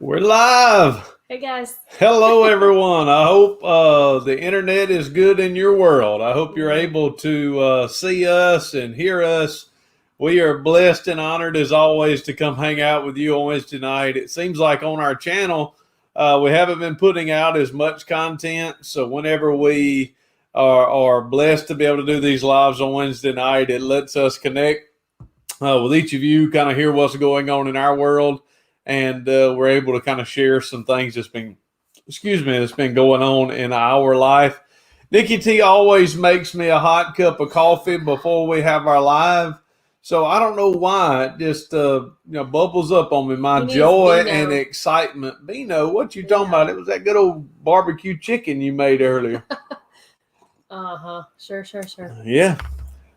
We're live. Hey guys. Hello, everyone. I hope the internet is good in your world. I hope you're able to see us and hear us. We are blessed and honored as always to come hang out with you on Wednesday night. It seems like on our channel, we haven't been putting out as much content. So whenever we are blessed to be able to do these lives on Wednesday night, it lets us connect with each of you, kind of hear what's going on in our world. And we're able to kind of share some things that's been going on in our life. Nikki T always makes me a hot cup of coffee before we have our live. So I don't know why it just bubbles up on me. My joy and excitement. Bino, what you talking about? It was that good old barbecue chicken you made earlier. Sure. Yeah.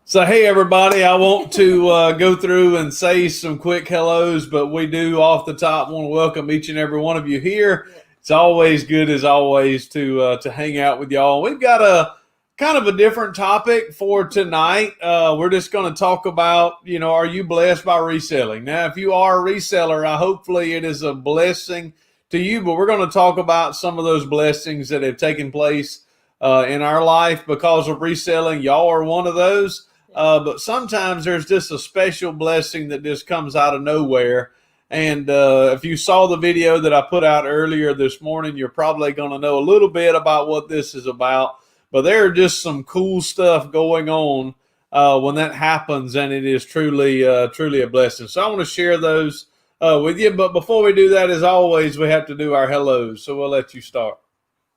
So, hey, everybody, I want to go through and say some quick hellos, but we do off the top want to welcome each and every one of you here. It's always good, as always, to hang out with y'all. We've got a kind of a different topic for tonight. We're just going to talk about, are you blessed by reselling? Now, if you are a reseller, hopefully it is a blessing to you, but we're going to talk about some of those blessings that have taken place in our life because of reselling. Y'all are one of those. But sometimes there's just a special blessing that just comes out of nowhere. And if you saw the video that I put out earlier this morning, you're probably going to know a little bit about what this is about. But there are just some cool stuff going on when that happens, and it is truly a blessing. So I want to share those with you. But before we do that, as always, we have to do our hellos. So we'll let you start.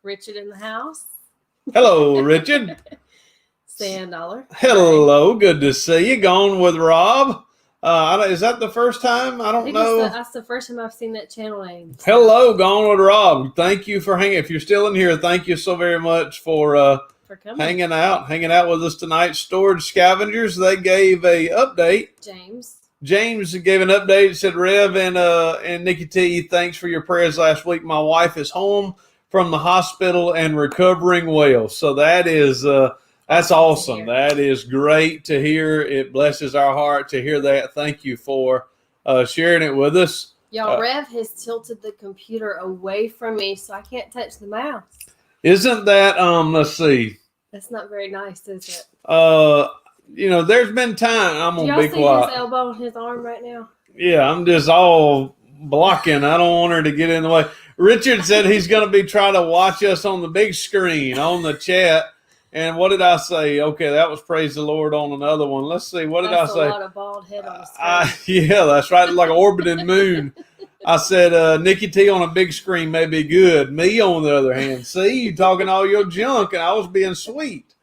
Richard in the house. Hello, Richard. $100. Hello, good to see you. Going with Rob. Is that the first time? I don't know. That's the first time I've seen that channel name. So. Hello, Going with Rob. Thank you for hanging. If you're still in here, thank you so very much for hanging out with us tonight. Storage Scavengers, they gave a update. James gave an update. Said, Rev and Nikki T, thanks for your prayers last week. My wife is home from the hospital and recovering well. So that is that's awesome. That is great to hear. It blesses our heart to hear that. Thank you for sharing it with us. Y'all, Rev has tilted the computer away from me, so I can't touch the mouse. Isn't that, let's see. That's not very nice, is it? There's been time. I'm going to be quiet. Do y'all see his elbow and his arm right now? Yeah, I'm just all blocking. I don't want her to get in the way. Richard said he's going to be trying to watch us on the big screen on the chat. And what did I say? Okay, that was praise the Lord on another one. Let's see. What did I say? That's a lot of bald head on the screen. Yeah, that's right. Like an orbiting moon. I said, Nikki T on a big screen may be good. Me, on the other hand, see, you talking all your junk, and I was being sweet.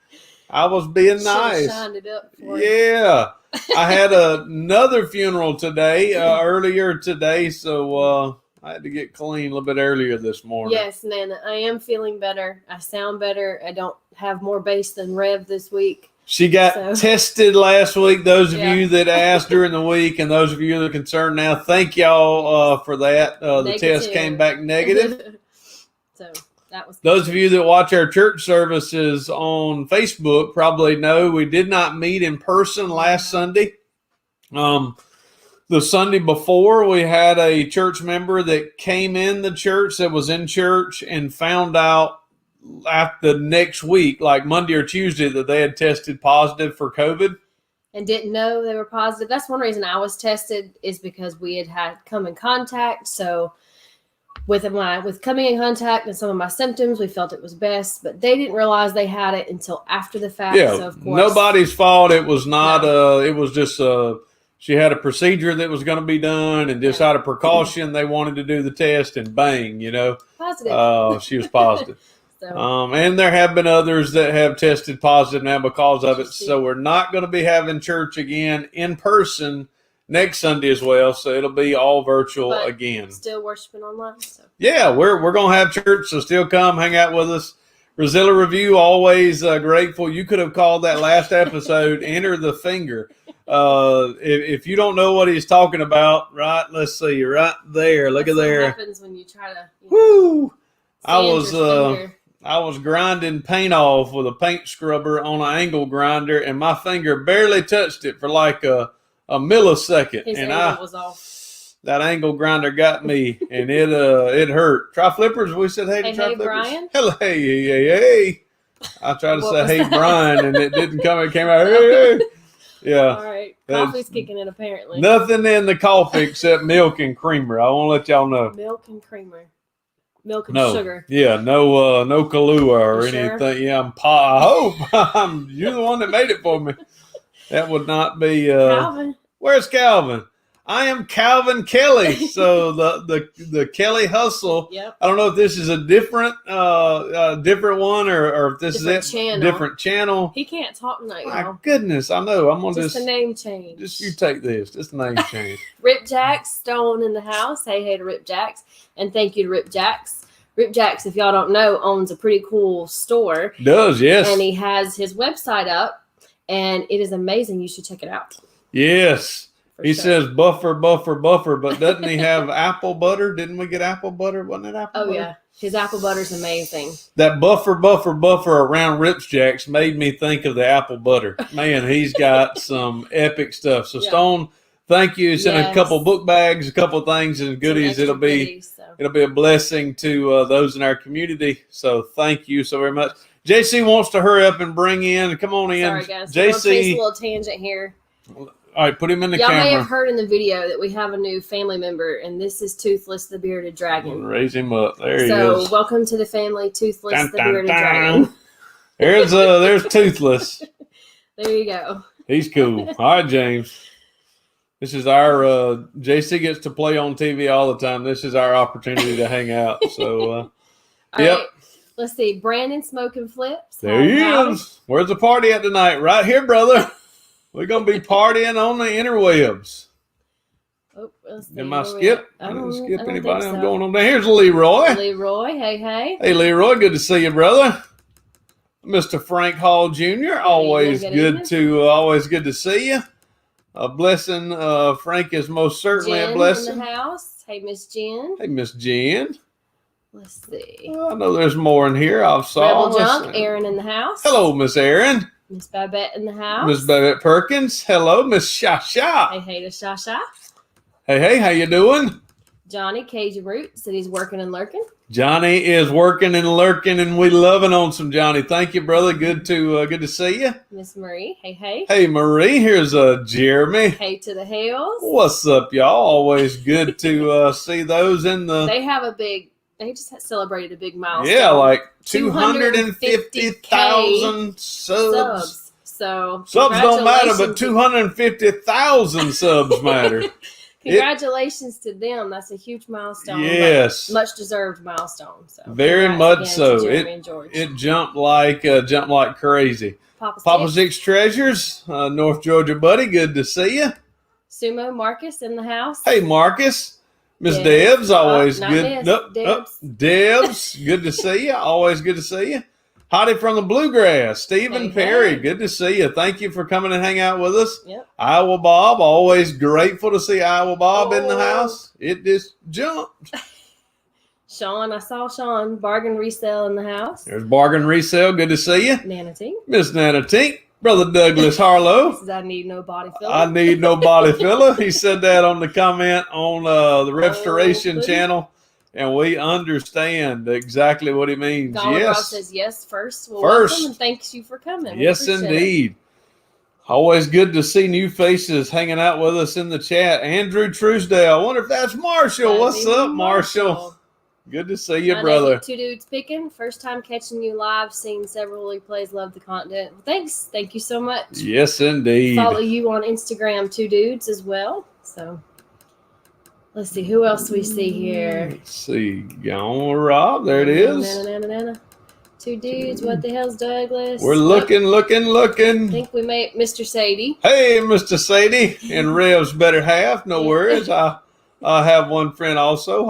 I was being nice. Shined it up for yeah. I had another funeral today, earlier today, so I had to get clean a little bit earlier this morning. Yes, Nana, I am feeling better. I sound better. I don't have more bass than Rev this week. She got tested last week. Those of you that asked during the week, and those of you that are concerned now, thank y'all for that. The test came back negative. So that was those of you that watch our church services on Facebook probably know we did not meet in person last Sunday. The Sunday before, we had a church member that came in the church that was in church and found out after the next week, like Monday or Tuesday, that they had tested positive for COVID. And didn't know they were positive. That's one reason I was tested, is because we had come in contact. So with coming in contact and some of my symptoms, we felt it was best. But they didn't realize they had it until after the fact. Yeah, so of course, nobody's fault. It was not. It was just she had a procedure that was going to be done, and just out of precaution, they wanted to do the test, and bang, positive. She was positive. And there have been others that have tested positive now because of it. So we're not going to be having church again in person next Sunday as well. So it'll be all virtual again. Still worshiping online. So. Yeah, we're going to have church. So still come hang out with us. Resale Review, always grateful. You could have called that last episode Enter the Finger. If you don't know what he's talking about, right? Let's see, right there. Look at there. What happens when you try to? Woo! I was grinding paint off with a paint scrubber on an angle grinder, and my finger barely touched it for like a millisecond. His angle was off. That angle grinder got me, and it hurt. Try flippers. We said hey to try flippers. Brian. Hello, hey. I tried to say hey, Brian, and it didn't come. It came out hey. Yeah. All right. Coffee's kicking in apparently. Nothing in the coffee except milk and creamer. I want to let y'all know. Milk and creamer. Milk and No. sugar. Yeah, no Kahlua or You sure? anything. Yeah, I hope. You're the one that made it for me. That would not be Calvin. Where's Calvin? I am Calvin Kelly. So the Kelly Hustle. Yep. I don't know if this is a different one or if this Different is it. channel. Different channel. He can't talk tonight, My y'all. goodness, I know. I'm gonna Just a name change. Just you take this. Just a name change. Rip Jacks Stone in the house. Hey to Rip Jacks, and thank you to Rip Jacks. Rip Jacks, if y'all don't know, owns a pretty cool store. Does, yes. And he has his website up, and it is amazing. You should check it out. Yes. He sure. says buffer, but doesn't he have apple butter? Didn't we get apple butter? Wasn't it apple butter? Oh, yeah. His apple butter's amazing. That buffer around Ripjacks made me think of the apple butter. Man, he's got some epic stuff. So, yeah. Stone, thank you. He sent a couple book bags, a couple things and goodies. It'll be a blessing to those in our community. So, thank you so very much. JC wants to hurry up and bring in. Come on in. Sorry, guys. JC. A little tangent here. All right, put him in the camera. Y'all may have heard in the video that we have a new family member, and this is Toothless the Bearded Dragon. Raise him up. There he is. So, welcome to the family, Toothless the Bearded Dragon. There's Toothless. There you go. He's cool. All right, James. This is our JC gets to play on TV all the time. This is our opportunity to hang out. So, all yep. Right. Let's see. Brandon Smoking Flips. There he is. Where's the party at tonight? Right here, brother. We're going to be partying on the interwebs. Oh, Am I skip? I didn't skip anybody. So. I'm going on there. Here's Leroy. Leroy, hey. Hey, Leroy. Good to see you, brother. Mr. Frank Hall Jr. Always good to see you. A blessing. Frank is most certainly Jen a blessing. In the house. Hey, Miss Jen. Hey, Miss Jen. Let's see. I know there's more in here. I've saw. Rebel Junk. Aaron in the house. Hello, Miss Aaron. Miss Babette in the house. Miss Babette Perkins. Hello, Miss Shasha. Hey to Shasha. Hey, how you doing? Johnny Cajun Root said he's working and lurking. Johnny is working and lurking, and we loving on some Johnny. Thank you, brother. Good to see you. Miss Marie. Hey. Hey, Marie. Here's Jeremy. Hey to the Hales. What's up, y'all? Always good to see those in the. They just celebrated a big milestone. Yeah, like 250,000 subs. So subs don't matter, but 250,000 subs matter. Congratulations to them. That's a huge milestone. Yes. Much deserved milestone. So very much so. It jumped like crazy. Papa Six Treasures, North Georgia buddy. Good to see you. Sumo Marcus in the house. Hey, Marcus. Miss Debs, always good. Debs, good to see you. Always good to see you. Hottie from the Bluegrass, Stephen Perry, good to see you. Thank you for coming and hang out with us. Yep. Iowa Bob, always grateful to see Iowa Bob in the house. It just jumped. Sean, I saw Sean. Bargain Resale in the house. There's Bargain Resale, good to see you. Nana Tink. Miss Nana Tink. Brother Douglas Harlow. Says, I need no body filler. I need no body filler. He said that on the comment on the Restoration channel, and we understand exactly what he means. Donald yes. Rob says yes first. Well, welcome and thanks you for coming. Yes, indeed. Always good to see new faces hanging out with us in the chat. Andrew Truesdale. I wonder if that's Marshall. What's up, Marshall? Good to see you, brother. Two Dudes Picking. First time catching you live. Seen several replays. Love the content. Thanks. Thank you so much. Yes, indeed. Follow you on Instagram, Two Dudes, as well. So let's see who else we see here. Let's see. Go on, Rob. There it is. Two Dudes. What the hell's Douglas? We're looking. I think we made Mr. Sadie. Hey, Mr. Sadie. And Rev's better half. No worries. I have one friend also.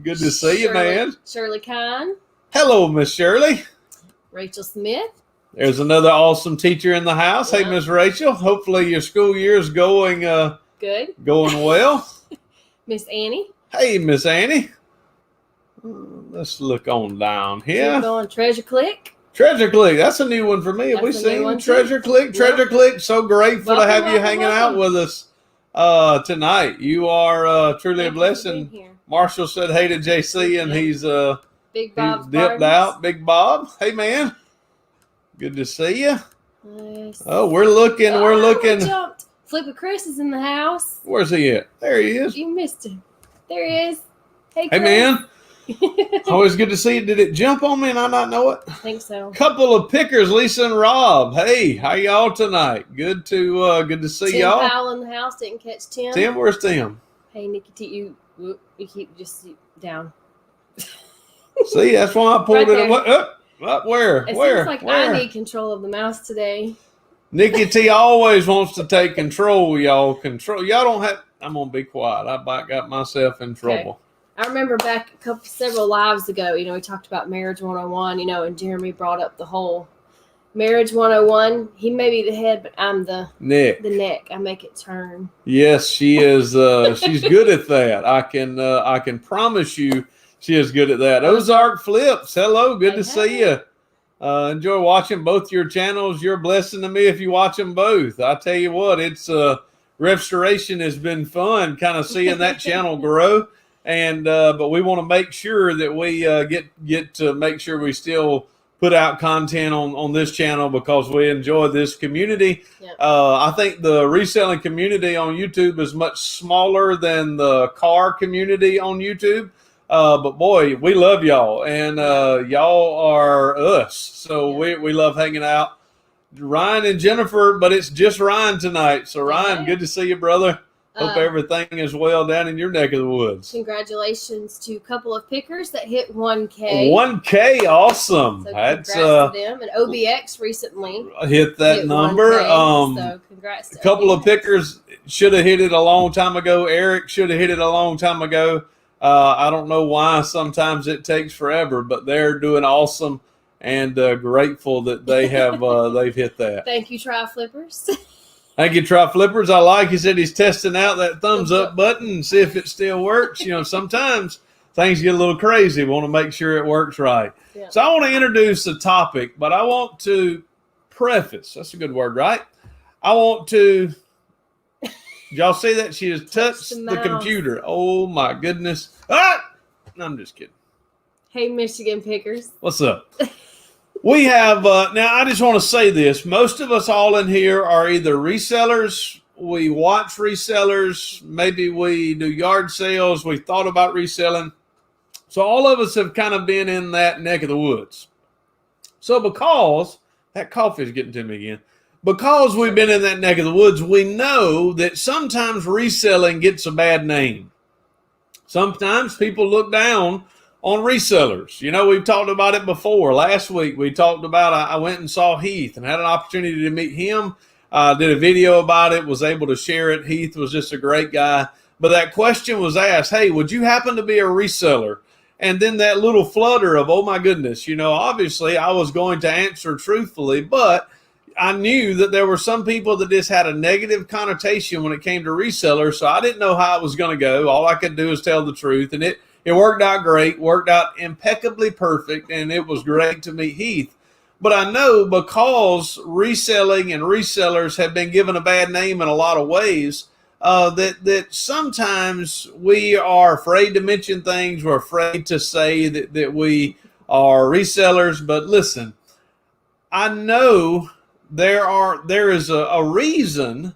Good to see you, man. Shirley Kine. Hello, Miss Shirley. Rachel Smith. There's another awesome teacher in the house. Hey, Miss Rachel. Hopefully your school year is going good. Going well. Miss Annie. Hey, Miss Annie. Let's look on down here. Keep going. Treasure Click. Treasure Click. That's a new one for me. Have we seen Treasure Click? Treasure Click. So grateful to have you hanging out with us. tonight. You are truly a Thank you for blessing. being here. Marshall said hey to JC, and he's Big Bob's dipped Gardens. out. Big Bob, hey man, good to see you. Nice. Oh, we're looking. We jumped. Flipper Chris is in the house. Where's he at? There he is. You missed him. There he is. Hey, Hey Chris. man, always good to see you. Did it jump on me and I not know it? I think so. Couple of pickers, Lisa and Rob. Hey, how y'all tonight? Good to see Tim y'all. Powell in the house. Didn't catch Tim. Tim, where's Tim? Hey, Nikki, you keep just down. See, that's why I pulled Right it. there. Up where? It Where? seems like where? I need control of the mouse today. Nikki T always wants to take control, y'all. Control. Y'all don't have. I'm gonna be quiet. I about got myself in trouble. Okay. I remember back several lives ago, we talked about Marriage 101, and Jeremy brought up the whole Marriage 101. He may be the head, but I'm the neck. The neck. I make it turn. Yes, she is. She's good at that. I can promise you she is good at that. Ozark Flips. Hello. Good to see you. Enjoy watching both your channels. You're a blessing to me if you watch them both. I tell you what, it's restoration has been fun kind of seeing that channel grow. And but we want to make sure that we get to make sure we still put out content on this channel because we enjoy this community. Yep. I think the reselling community on YouTube is much smaller than the car community on YouTube. But boy, we love y'all, and y'all are us. So we love hanging out. Ryan and Jennifer, but it's just Ryan tonight. So Ryan, good to see you, brother. Hope everything is well down in your neck of the woods. Congratulations to a couple of pickers that hit 1K. 1K, awesome. So congrats to them. And OBX recently hit that number. 1K, so congrats to a couple OBX. of pickers should have hit it a long time ago. Eric should have hit it a long time ago. I don't know why sometimes it takes forever, but they're doing awesome and grateful that they have they've hit that. Thank you, Try Flippers. Thank you, Try Flippers. I like he said he's testing out that thumbs up button and see if it still works. Sometimes things get a little crazy. We want to make sure it works right. Yeah. So I want to introduce the topic, but I want to preface. That's a good word, right? I want to. Did y'all see that? She has touched the computer. Oh, my goodness. Ah! I'm just kidding. Hey, Michigan pickers. What's up? We have, now I just want to say this. Most of us all in here are either resellers, we watch resellers, maybe we do yard sales, we thought about reselling. So all of us have kind of been in that neck of the woods. So because, that coffee is getting to me again. Because we've been in that neck of the woods, we know that sometimes reselling gets a bad name. Sometimes people look down on resellers. We've talked about it before. Last week, we talked about, I went and saw Heath and had an opportunity to meet him. Did a video about it, was able to share it. Heath was just a great guy. But that question was asked, hey, would you happen to be a reseller? And then that little flutter of, oh my goodness, obviously I was going to answer truthfully, but I knew that there were some people that just had a negative connotation when it came to resellers. So I didn't know how it was going to go. All I could do is tell the truth. And it worked out great, worked out impeccably perfect, and it was great to meet Heath. But I know because reselling and resellers have been given a bad name in a lot of ways, that sometimes we are afraid to mention things. We're afraid to say that we are resellers. But listen, I know there is a reason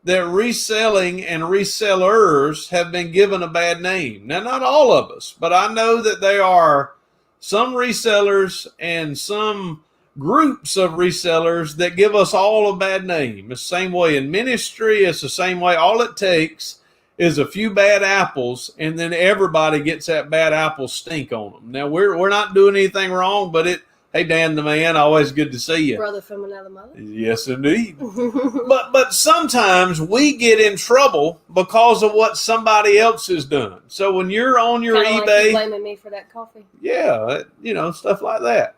that reselling and resellers have been given a bad name. Now, not all of us, but I know that there are some resellers and some groups of resellers that give us all a bad name. It's the same way in ministry. It's the same way. All it takes is a few bad apples, and then everybody gets that bad apple stink on them. Now, we're not doing anything wrong, but hey, Dan the man, always good to see you. Brother from another mother. Yes, indeed. but sometimes we get in trouble because of what somebody else has done. So when you're on your Kinda eBay, like you blaming me for that coffee. Yeah, stuff like that.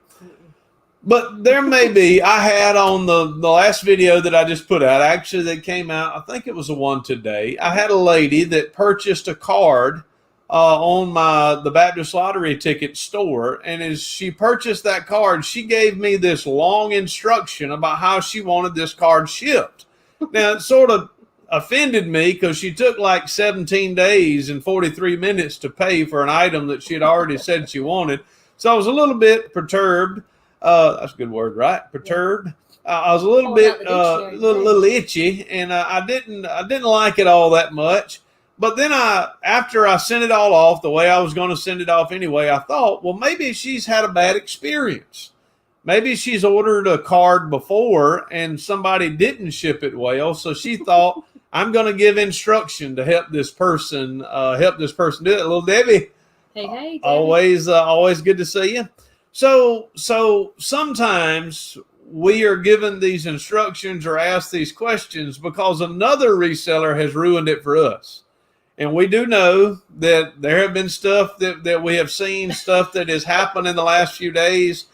But there may be, I had on the last video that I just put out, actually that came out, I think it was the one today. I had a lady that purchased a card on the Baptist Lottery ticket store. And as she purchased that card, she gave me this long instruction about how she wanted this card shipped. Now, it's sort of offended me because she took like 17 days and 43 minutes to pay for an item that she had already said she wanted. So I was a little bit perturbed. That's a good word, right? Perturbed. I was a little bit, little itchy, and I didn't like it all that much. But then after I sent it all off the way I was going to send it off anyway, I thought, well, maybe she's had a bad experience. Maybe she's ordered a card before and somebody didn't ship it well. So she thought, I'm going to give instruction to help this person do it. Little Debbie. Hey, Debbie. Always good to see you. So sometimes we are given these instructions or asked these questions because another reseller has ruined it for us. And we do know that there have been stuff that we have seen, stuff that has happened in the last few days,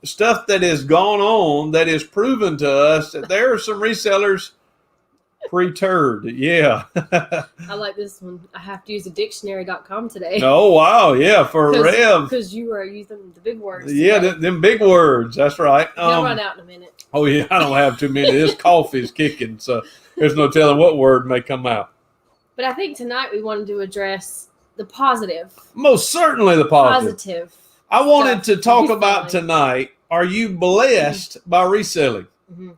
stuff that has gone on that is proven to us that there are some resellers pre-turd. Yeah. I like this one. I have to use a dictionary.com today. Oh, wow. Yeah, for Rev. Because you are using the big words. Yeah, them big words. That's right. They'll run out in a minute. Oh, yeah, I don't have too many. This coffee is kicking, so there's no telling what word may come out. But I think tonight we wanted to address the positive. Most certainly the positive. I wanted to talk about tonight, are you blessed by reselling? Mm-hmm.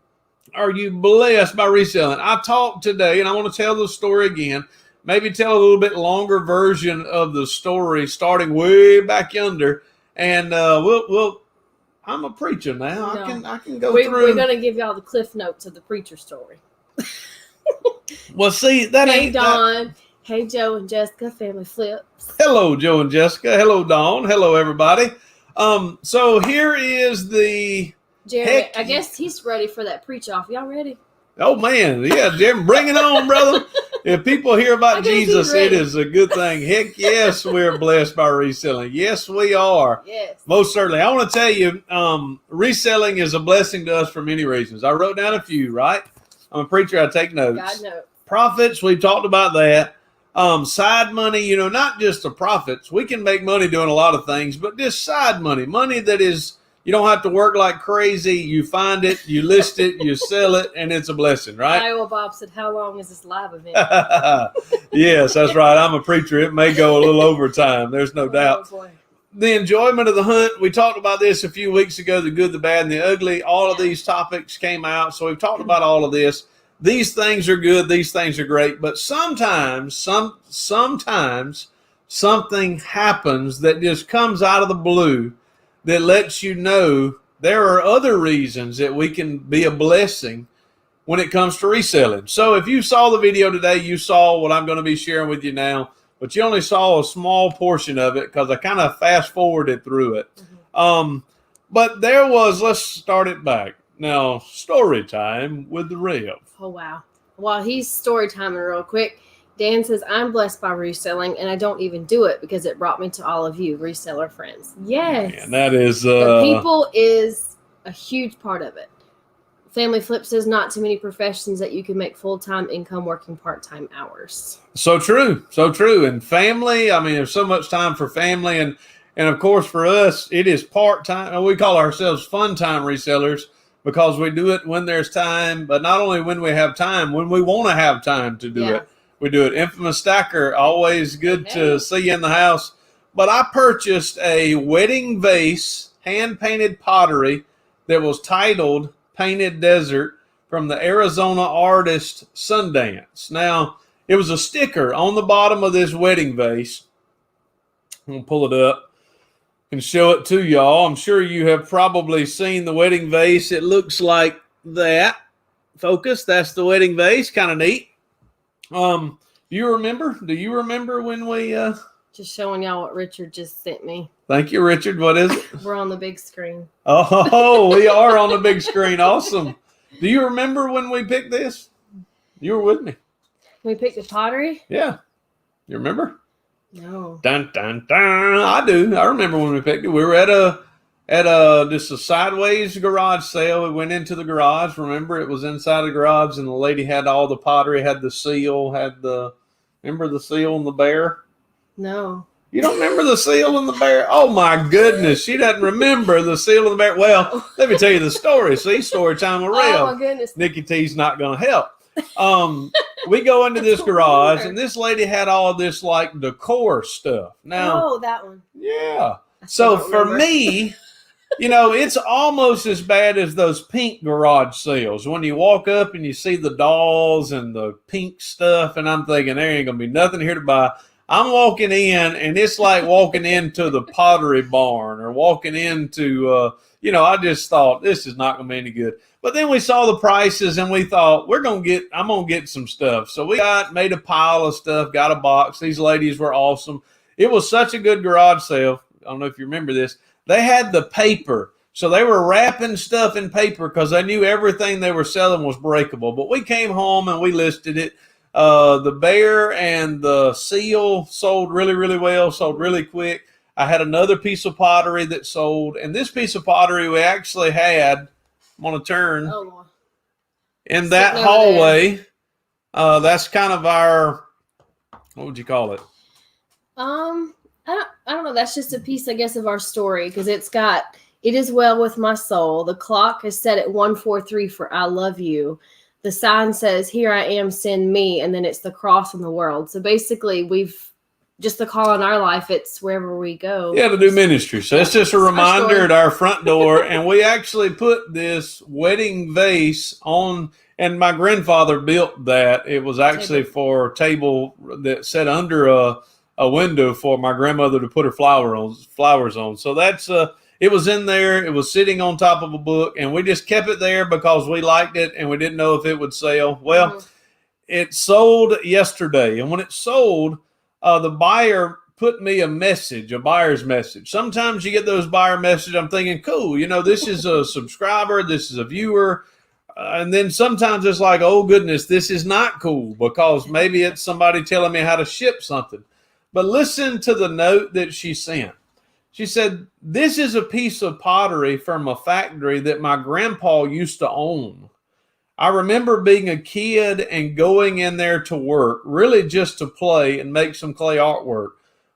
Are you blessed by reselling? I talked today, and I want to tell the story again, maybe tell a little bit longer version of the story starting way back yonder. And I'm a preacher now. No. I can go through. We're going to give y'all the cliff notes of the preacher story. Well, see, that hey, ain't Dawn. That. Hey, Joe and Jessica, Family Flips. Hello, Joe and Jessica. Hello, Dawn. Hello, everybody. So here is the Jeremy. I guess he's ready for that preach off. Y'all ready? Oh man, yeah, Jeremy, bring it on, brother. If people hear about Jesus, it is a good thing. Heck yes, we're blessed by reselling. Yes, we are. Yes. Most certainly. I want to tell you, reselling is a blessing to us for many reasons. I wrote down a few, right? I'm a preacher. I take notes. God knows. Profits, we've talked about that. Side money, not just the profits. We can make money doing a lot of things, but just side money that is, you don't have to work like crazy. You find it, you list it, you sell it, and it's a blessing, right? Iowa Bob said, how long is this live event? Yes, that's right. I'm a preacher. It may go a little over time. There's no doubt. Boy. The enjoyment of the hunt. We talked about this a few weeks ago, the good, the bad, and the ugly. All of these topics came out. So we've talked about all of this. These things are good. These things are great. But sometimes something happens that just comes out of the blue that lets you know there are other reasons that we can be a blessing when it comes to reselling. So if you saw the video today, you saw what I'm going to be sharing with you now. But you only saw a small portion of it because I kind of fast forwarded through it. Mm-hmm. But there was, let's start it back. Now, story time with the Rev. Oh, wow. While he's story timing real quick, Dan says, I'm blessed by reselling, and I don't even do it because it brought me to all of you reseller friends. Yes. And that is... the people is a huge part of it. Family Flip says not too many professions that you can make full-time income working part-time hours. So true. So true. And family, I mean, there's so much time for family. And of course, for us, it is part-time. We call ourselves fun-time resellers because we do it when there's time. But not only when we have time, when we want to have time to do it. We do it. Infamous Stacker, always good to see you in the house. But I purchased a wedding vase, hand-painted pottery that was titled Painted Desert from the Arizona artist Sundance. Now, it was a sticker on the bottom of this wedding vase. I'm going to pull it up and show it to y'all. I'm sure you have probably seen the wedding vase. It looks like that. Focus, that's the wedding vase. Kind of neat. Do you remember when we... Just showing y'all what Richard just sent me. Thank you, Richard. What is it? We're on the big screen. Oh, we are on the big screen. Awesome. Do you remember when we picked this? You were with me. We picked the pottery? Yeah. You remember? No. Dun, dun, dun. I do. I remember when we picked it. We were at just a sideways garage sale. We went into the garage. Remember, it was inside the garage, and the lady had all the pottery, had the seal, remember the seal and the bear? No. You don't remember the seal and the bear? Oh, my goodness. She doesn't remember the seal and the bear. Well, let me tell you the story. See, story time with Rev. Oh, my goodness. Nikki T's not going to help. we go into this garage, Weird. and this lady had all this like decor stuff. Now, that one. yeah. I still So don't for remember. me, it's almost as bad as those pink garage sales. When you walk up and you see the dolls and the pink stuff, and I'm thinking there ain't gonna be nothing here to buy. I'm walking in, and it's like walking into the Pottery Barn or walking into, I just thought this is not gonna be any good. But then we saw the prices, and we thought I'm gonna get some stuff. So we made a pile of stuff, got a box. These ladies were awesome. It was such a good garage sale. I don't know if you remember this. They had the paper. So they were wrapping stuff in paper because they knew everything they were selling was breakable. But we came home and we listed it. The bear and the seal sold really, really well, sold really quick. I had another piece of pottery that sold. And this piece of pottery we actually had, I'm going to turn, in that hallway. That's kind of our, what would you call it? I don't know. That's just a piece, I guess, of our story because it is well with my soul. The clock is set at 143 for I love you. The sign says, here I am, send me. And then it's the cross in the world. So basically we've just the call in our life. It's wherever we go. Yeah, to do ministry. So it's just a reminder at our front door. And we actually put this wedding vase on, and my grandfather built that. It was actually for a table that sat under a window for my grandmother to put her flowers on. So that's it was in there. It was sitting on top of a book, and we just kept it there because we liked it and we didn't know if it would sell. Well, it sold yesterday, and when it sold, the buyer put me a buyer's message. Sometimes you get those buyer messages. I'm thinking, cool, this is a subscriber, this is a viewer. And then sometimes it's like, oh goodness, this is not cool because maybe it's somebody telling me how to ship something. But listen to the note that she sent. She said, this is a piece of pottery from a factory that my grandpa used to own. I remember being a kid and going in there to work, really just to play and make some clay artwork.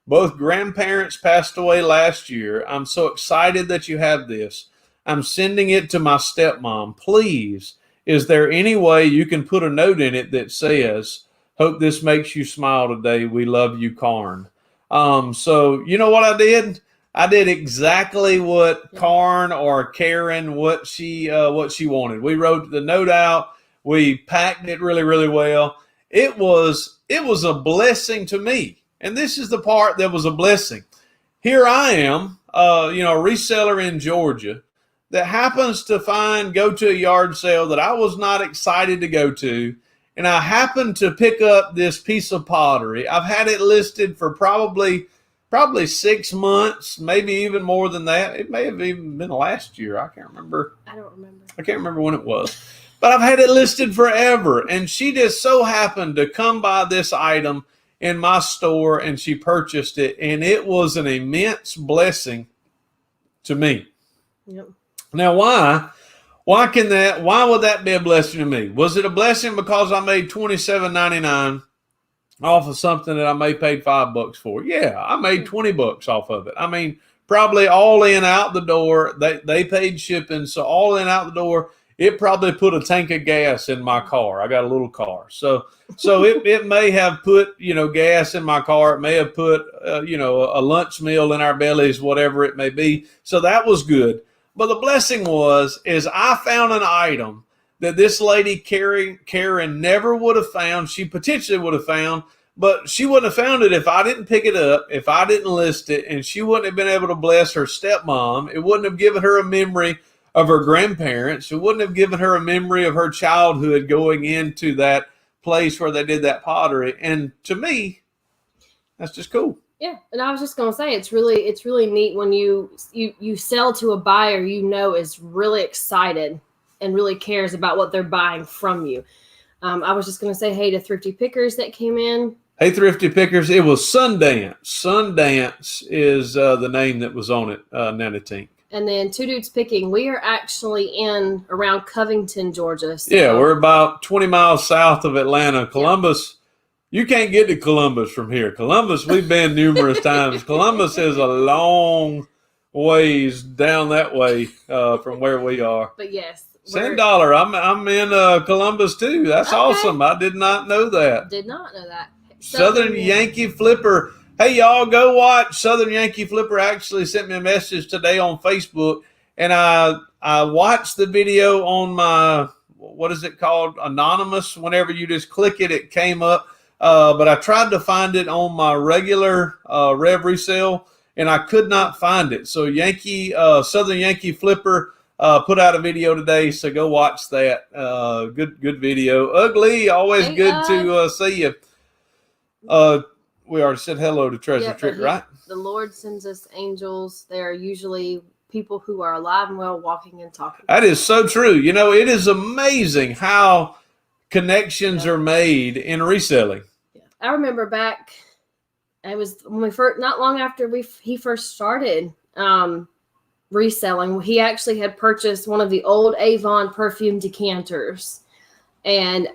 Both grandparents passed away last year. I'm so excited that you have this. I'm sending it to my stepmom. Please, is there any way you can put a note in it that says, hope this makes you smile today. We love you, Karn. So you know what I did? I did exactly what Karn or Karen, what she wanted. We wrote the note out. We packed it really, really well. It was a blessing to me. And this is the part that was a blessing. Here I am, a reseller in Georgia that happens to go to a yard sale that I was not excited to go to. And I happened to pick up this piece of pottery. I've had it listed for probably 6 months, maybe even more than that. It may have even been last year. I can't remember. I don't remember. I can't remember when it was. But I've had it listed forever. And she just so happened to come by this item in my store, and she purchased it. And it was an immense blessing to me. Yep. Now, why would that be a blessing to me? Was it a blessing because I made $27.99 off of something that I may paid $5 for? Yeah, I made $20 off of it. I mean, probably all in out the door. They paid shipping, so all in out the door. It probably put a tank of gas in my car. I got a little car, so it may have put gas in my car. It may have put a lunch meal in our bellies, whatever it may be. So that was good. But the blessing is I found an item that this lady, Karen, never would have found. She potentially would have found, but she wouldn't have found it if I didn't pick it up, if I didn't list it, and she wouldn't have been able to bless her stepmom. It wouldn't have given her a memory of her grandparents. It wouldn't have given her a memory of her childhood going into that place where they did that pottery. And to me, that's just cool. Yeah, and I was just gonna say it's really neat when you sell to a buyer is really excited and really cares about what they're buying from you. I was just gonna say hey to Thrifty Pickers that came in. Hey, Thrifty Pickers, it was Sundance. Sundance is the name that was on it, Nanny Tink. And then Two Dudes Picking. We are actually in around Covington, Georgia. So. Yeah, we're about 20 miles south of Atlanta. Columbus. Yeah. You can't get to Columbus from here. Columbus, we've been numerous times. Columbus is a long ways down that way from where we are. But yes, $10. I'm in Columbus too. That's awesome. I did not know that. Did not know that. Southern Yankee Flipper. Hey, y'all, go watch Southern Yankee Flipper. Actually sent me a message today on Facebook, and I watched the video on my, what is it called? Anonymous. Whenever you just click it, it came up. But I tried to find it on my regular Rev Resale, and I could not find it. So Southern Yankee Flipper put out a video today, so go watch that. Good video. Ugly, always good to see you. We already said hello to Treasure Trick, right? The Lord sends us angels. They are usually people who are alive and well, walking and talking. That is so true. You know, it is amazing how connections are made in reselling. Yeah. I remember back, it was when we first, not long after he first started reselling, he actually had purchased one of the old Avon perfume decanters, and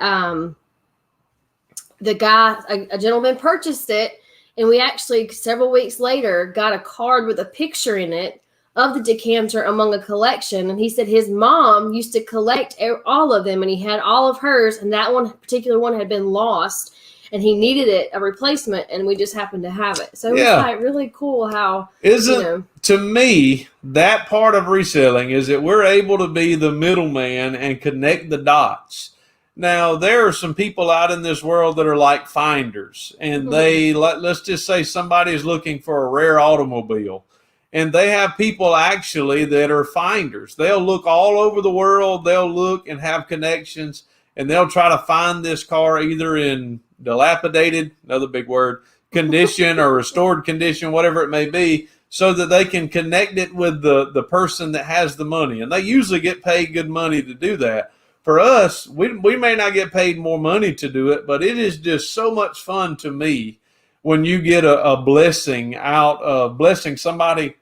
the guy, a gentleman, purchased it, and we actually several weeks later got a card with a picture in it of the decanter among a collection. And he said his mom used to collect all of them, and he had all of hers, and that one particular one had been lost, and he needed a replacement, and we just happened to have it. So it was like really cool how to me, that part of reselling is that we're able to be the middleman and connect the dots. Now, there are some people out in this world that are like finders, and let's just say somebody is looking for a rare automobile, and they have people actually that are finders. They'll look all over the world. They'll look and have connections, and they'll try to find this car either in dilapidated, another big word, condition or restored condition, whatever it may be, so that they can connect it with the person that has the money. And they usually get paid good money to do that. For us, we may not get paid more money to do it, but it is just so much fun to me when you get a blessing out of blessing somebody,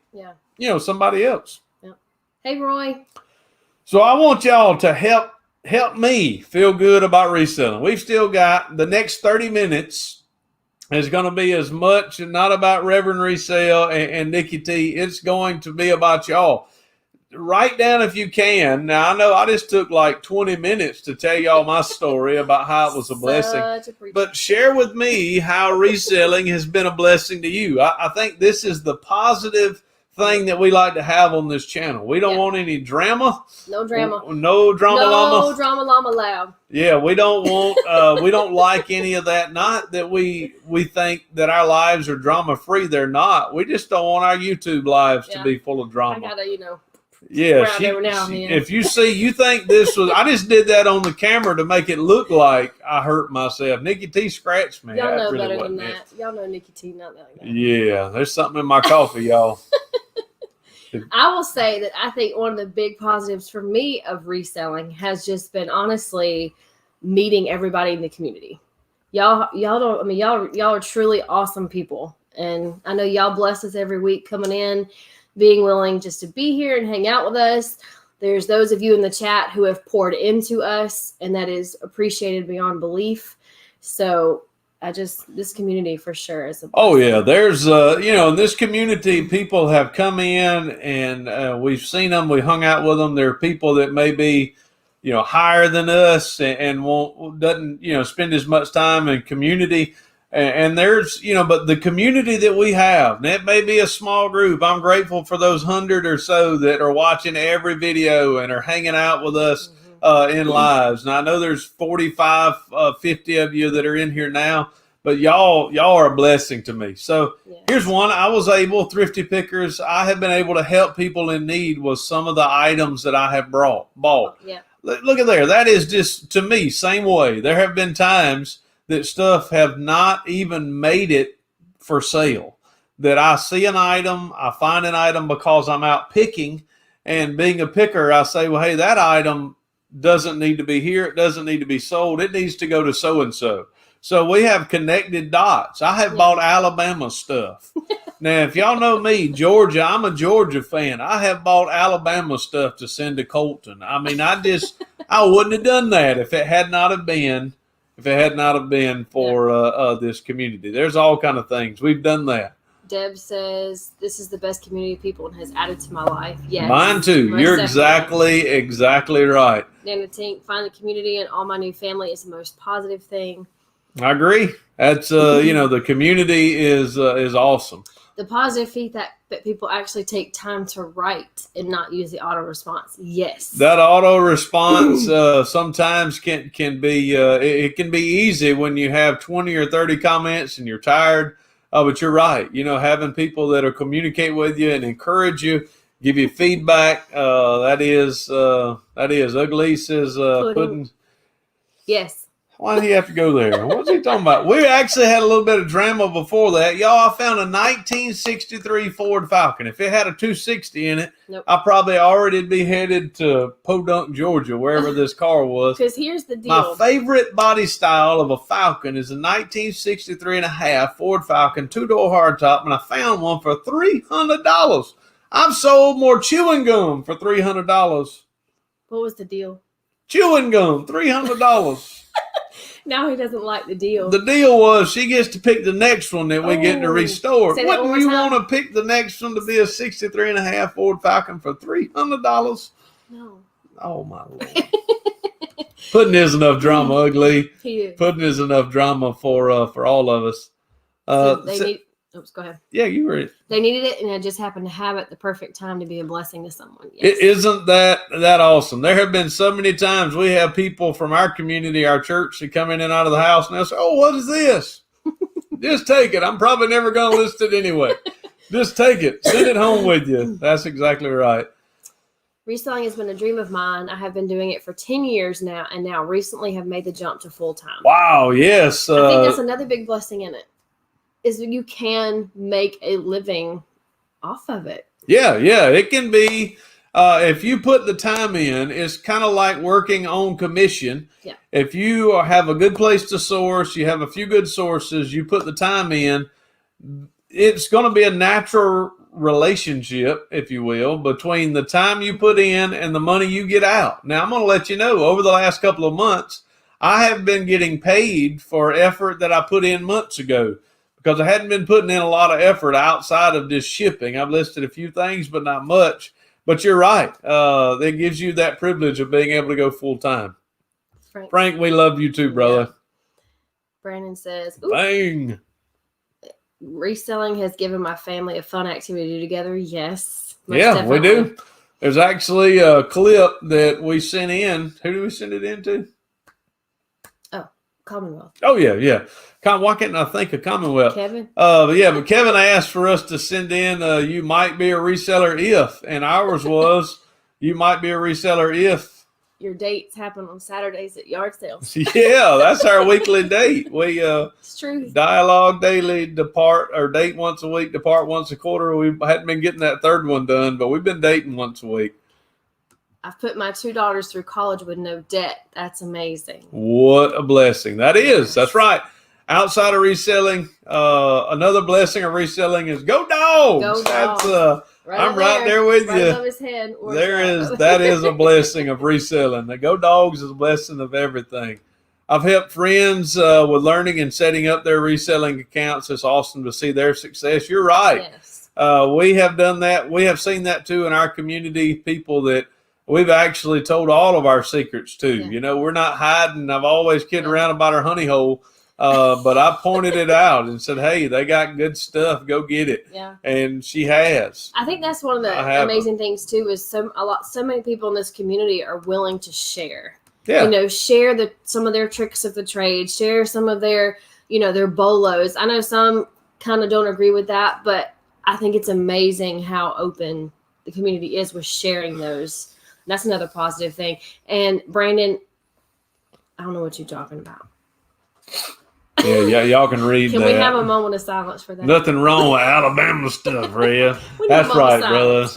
somebody else. Yeah. Hey, Roy. So I want y'all to help me feel good about reselling. We've still got the next 30 minutes is going to be as much, not about Reverend Resale and Nikki T. It's going to be about y'all. Write down if you can. Now, I know I just took like 20 minutes to tell y'all my story about how it was a blessing. But share with me how reselling has been a blessing to you. I think this is the positive thing that we like to have on this channel. We don't want any drama. No drama. No drama llama. No drama llama allowed. Yeah, we don't want, we don't like any of that. Not that we think that our lives are drama free. They're not. We just don't want our YouTube lives to be full of drama. I gotta, yeah, if you think this was, I just did that on the camera to make it look like I hurt myself. Nikki T scratched me. Y'all know better than that. Y'all know Nikki T not like that. Yeah, there's something in my coffee, y'all. I will say that I think one of the big positives for me of reselling has just been honestly meeting everybody in the community. Y'all are truly awesome people, and I know y'all bless us every week coming in, being willing just to be here and hang out with us. There's those of you in the chat who have poured into us, and that is appreciated beyond belief. So this community for sure is a blessing. Oh yeah, there's in this community, people have come in and we've seen them, we hung out with them. There are people that may be higher than us and doesn't spend as much time in community. And there's, but the community that we have, and it may be a small group. I'm grateful for those 100 or so that are watching every video and are hanging out with us in lives. And I know there's 45, 50 of you that are in here now, but y'all are a blessing to me. So here's one. I was able, Thrifty Pickers, I have been able to help people in need with some of the items that I have bought. Yeah. Look at there. That is just, to me, same way. There have been times that stuff have not even made it for sale. That I see an item, I find an item because I'm out picking, and being a picker, I say, well, hey, that item doesn't need to be here. It doesn't need to be sold. It needs to go to so-and-so. So we have connected dots. I have bought Alabama stuff. Now, if y'all know me, Georgia, I'm a Georgia fan. I have bought Alabama stuff to send to Colton. I mean, I wouldn't have done that if it had not have been for this community. There's all kind of things. We've done that. Deb says, this is the best community of people and has added to my life. Yes. Mine too. You're definitely. exactly right. Nana Tink, find the community and all my new family is the most positive thing. I agree. That's the community is awesome. The positive feedback that people actually take time to write and not use the auto response. Yes. That auto response sometimes can be it can be easy when you have 20 or 30 comments and you're tired. But you're right. Having people that'll communicate with you and encourage you, give you feedback. That is Ugly says pudding. Yes. Why did he have to go there? What's he talking about? We actually had a little bit of drama before that. Y'all, I found a 1963 Ford Falcon. If it had a 260 in it, nope. I probably already be headed to Podunk, Georgia, wherever this car was. Because here's the deal. My favorite body style of a Falcon is a 1963 and a half Ford Falcon, 2-door hardtop, and I found one for $300. I've sold more chewing gum for $300. What was the deal? Chewing gum, $300. Now he doesn't like the deal. The deal was she gets to pick the next one that we get to restore. Wouldn't you want to pick the next one to be a 63 and a half Ford Falcon for $300? No. Oh, my Lord. Pudding is enough drama, Ugly. He is. Pudding is enough drama for all of us. Go ahead. Yeah, you were. They needed it, and I just happened to have it the perfect time to be a blessing to someone. Yes. Isn't that awesome? There have been so many times we have people from our community, our church, that come in and out of the house, and they'll say, "Oh, what is this?" Just take it. I'm probably never going to list it anyway. Just take it. Send it home with you. That's exactly right. Reselling has been a dream of mine. I have been doing it for 10 years now, and now recently have made the jump to full time. Wow. Yes. I think that's another big blessing in it. Is you can make a living off of it. Yeah. It can be, if you put the time in, it's kind of like working on commission. Yeah. If you have a good place to source, you have a few good sources, you put the time in, it's going to be a natural relationship, if you will, between the time you put in and the money you get out. Now, I'm going to let you know, over the last couple of months, I have been getting paid for effort that I put in months ago, because I hadn't been putting in a lot of effort outside of just shipping. I've listed a few things, but not much. But you're right. That gives you that privilege of being able to go full time. Frank, we love you too, brother. Yeah. Brandon says, bang. Reselling has given my family a fun activity to do together. Yes. Yeah, definitely. We do. There's actually a clip that we sent in. Who did we send it in to? Commonwealth. Oh, yeah. Why can't I think of Commonwealth? Kevin? But Kevin asked for us to send in you might be a reseller if, and ours was you might be a reseller if your dates happen on Saturdays at yard sales. Yeah, that's our weekly date. We it's true. Dialogue daily, date once a week, depart once a quarter. We hadn't been getting that third one done, but we've been dating once a week. I've put my 2 daughters through college with no debt. That's amazing. What a blessing. That is. That's right. Outside of reselling, another blessing of reselling is go dogs. Go dogs. That's I'm right there with right you. Above his head. That is a blessing of reselling. The go dogs is a blessing of everything. I've helped friends with learning and setting up their reselling accounts. It's awesome to see their success. You're right. Yes. We have done that. We have seen that too in our community. People that we've actually told all of our secrets to. Yeah. We're not hiding. I've always kidded around about our honey hole, but I pointed it out and said, "Hey, they got good stuff. Go get it." Yeah. And she has. I think that's one of the amazing things too. Is so many people in this community are willing to share. Yeah. Share some of their tricks of the trade. Share some of their their bolos. I know some kind of don't agree with that, but I think it's amazing how open the community is with sharing those. That's another positive thing. And Brandon, I don't know what you're talking about. Yeah, y'all can read Can that. we have a moment of silence for that? Nothing wrong with Alabama stuff, Rhea. That's right, brother.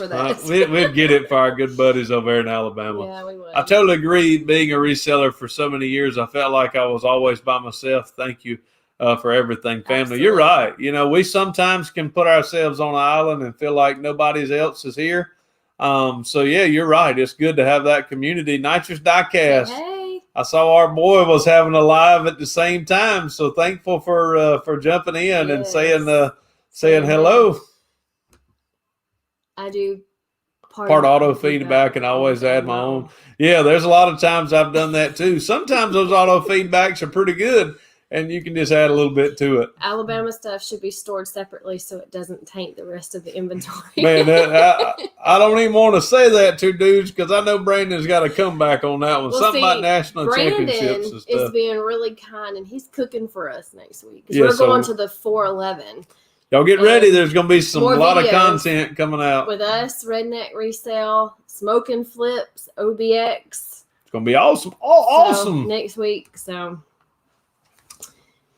We'd get it for our good buddies over here in Alabama. Yeah, we would. I totally agree. Being a reseller for so many years, I felt like I was always by myself. Thank you for everything, family. Absolutely. You're right. We sometimes can put ourselves on an island and feel like nobody else is here. So yeah, you're right. It's good to have that community. Nitrous Diecast. Hey. I saw our boy was having a live at the same time. So thankful for jumping in and saying saying hello. I do part auto feedback, and I always add my own. Yeah, there's a lot of times I've done that too. Sometimes those auto feedbacks are pretty good, and you can just add a little bit to it. Alabama stuff should be stored separately so it doesn't taint the rest of the inventory. Man, I don't even want to say that to dudes because I know Brandon's got a comeback on that one. Something about national championships and stuff. Is being really kind, and he's cooking for us next week. We're going to the 411. Y'all get ready. There's going to be a lot of content coming out. With us, Redneck Resale, Smoking Flips, OBX. It's going to be awesome. Awesome. Next week. So,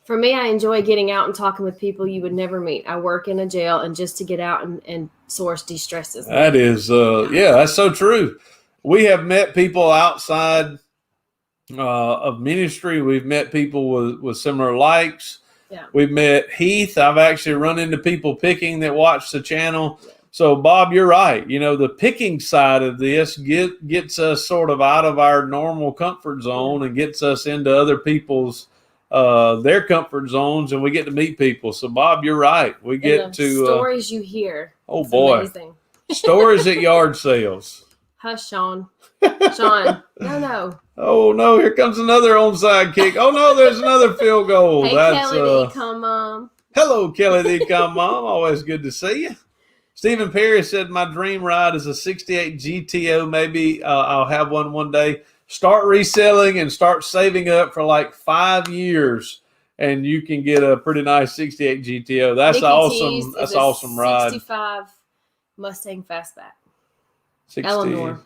for me, I enjoy getting out and talking with people you would never meet. I work in a jail, and just to get out and source de-stresses me. That is, that's so true. We have met people outside of ministry. We've met people with similar likes. Yeah. We've met Heath. I've actually run into people picking that watch the channel. Yeah. So, Bob, you're right. You know, the picking side of this gets us sort of out of our normal comfort zone and gets us into other people's their comfort zones, and we get to meet people. So, Bob, you're right. We get to stories you hear. Oh, boy. Amazing. Stories at yard sales. Hush, Sean. Sean. No. Oh, no, here comes another onside kick. Oh, no, there's another field goal. Hey, Kelly, the Ecom Mom. Hello, Kelly, the Ecom Mom. Always good to see you. Stephen Perry said, my dream ride is a 68 GTO. Maybe I'll have one day. Start reselling and start saving up for like 5 years, and you can get a pretty nice 68 GTO. That's Nikki awesome. That's awesome ride. 65 Mustang Fastback. 60. Eleanor.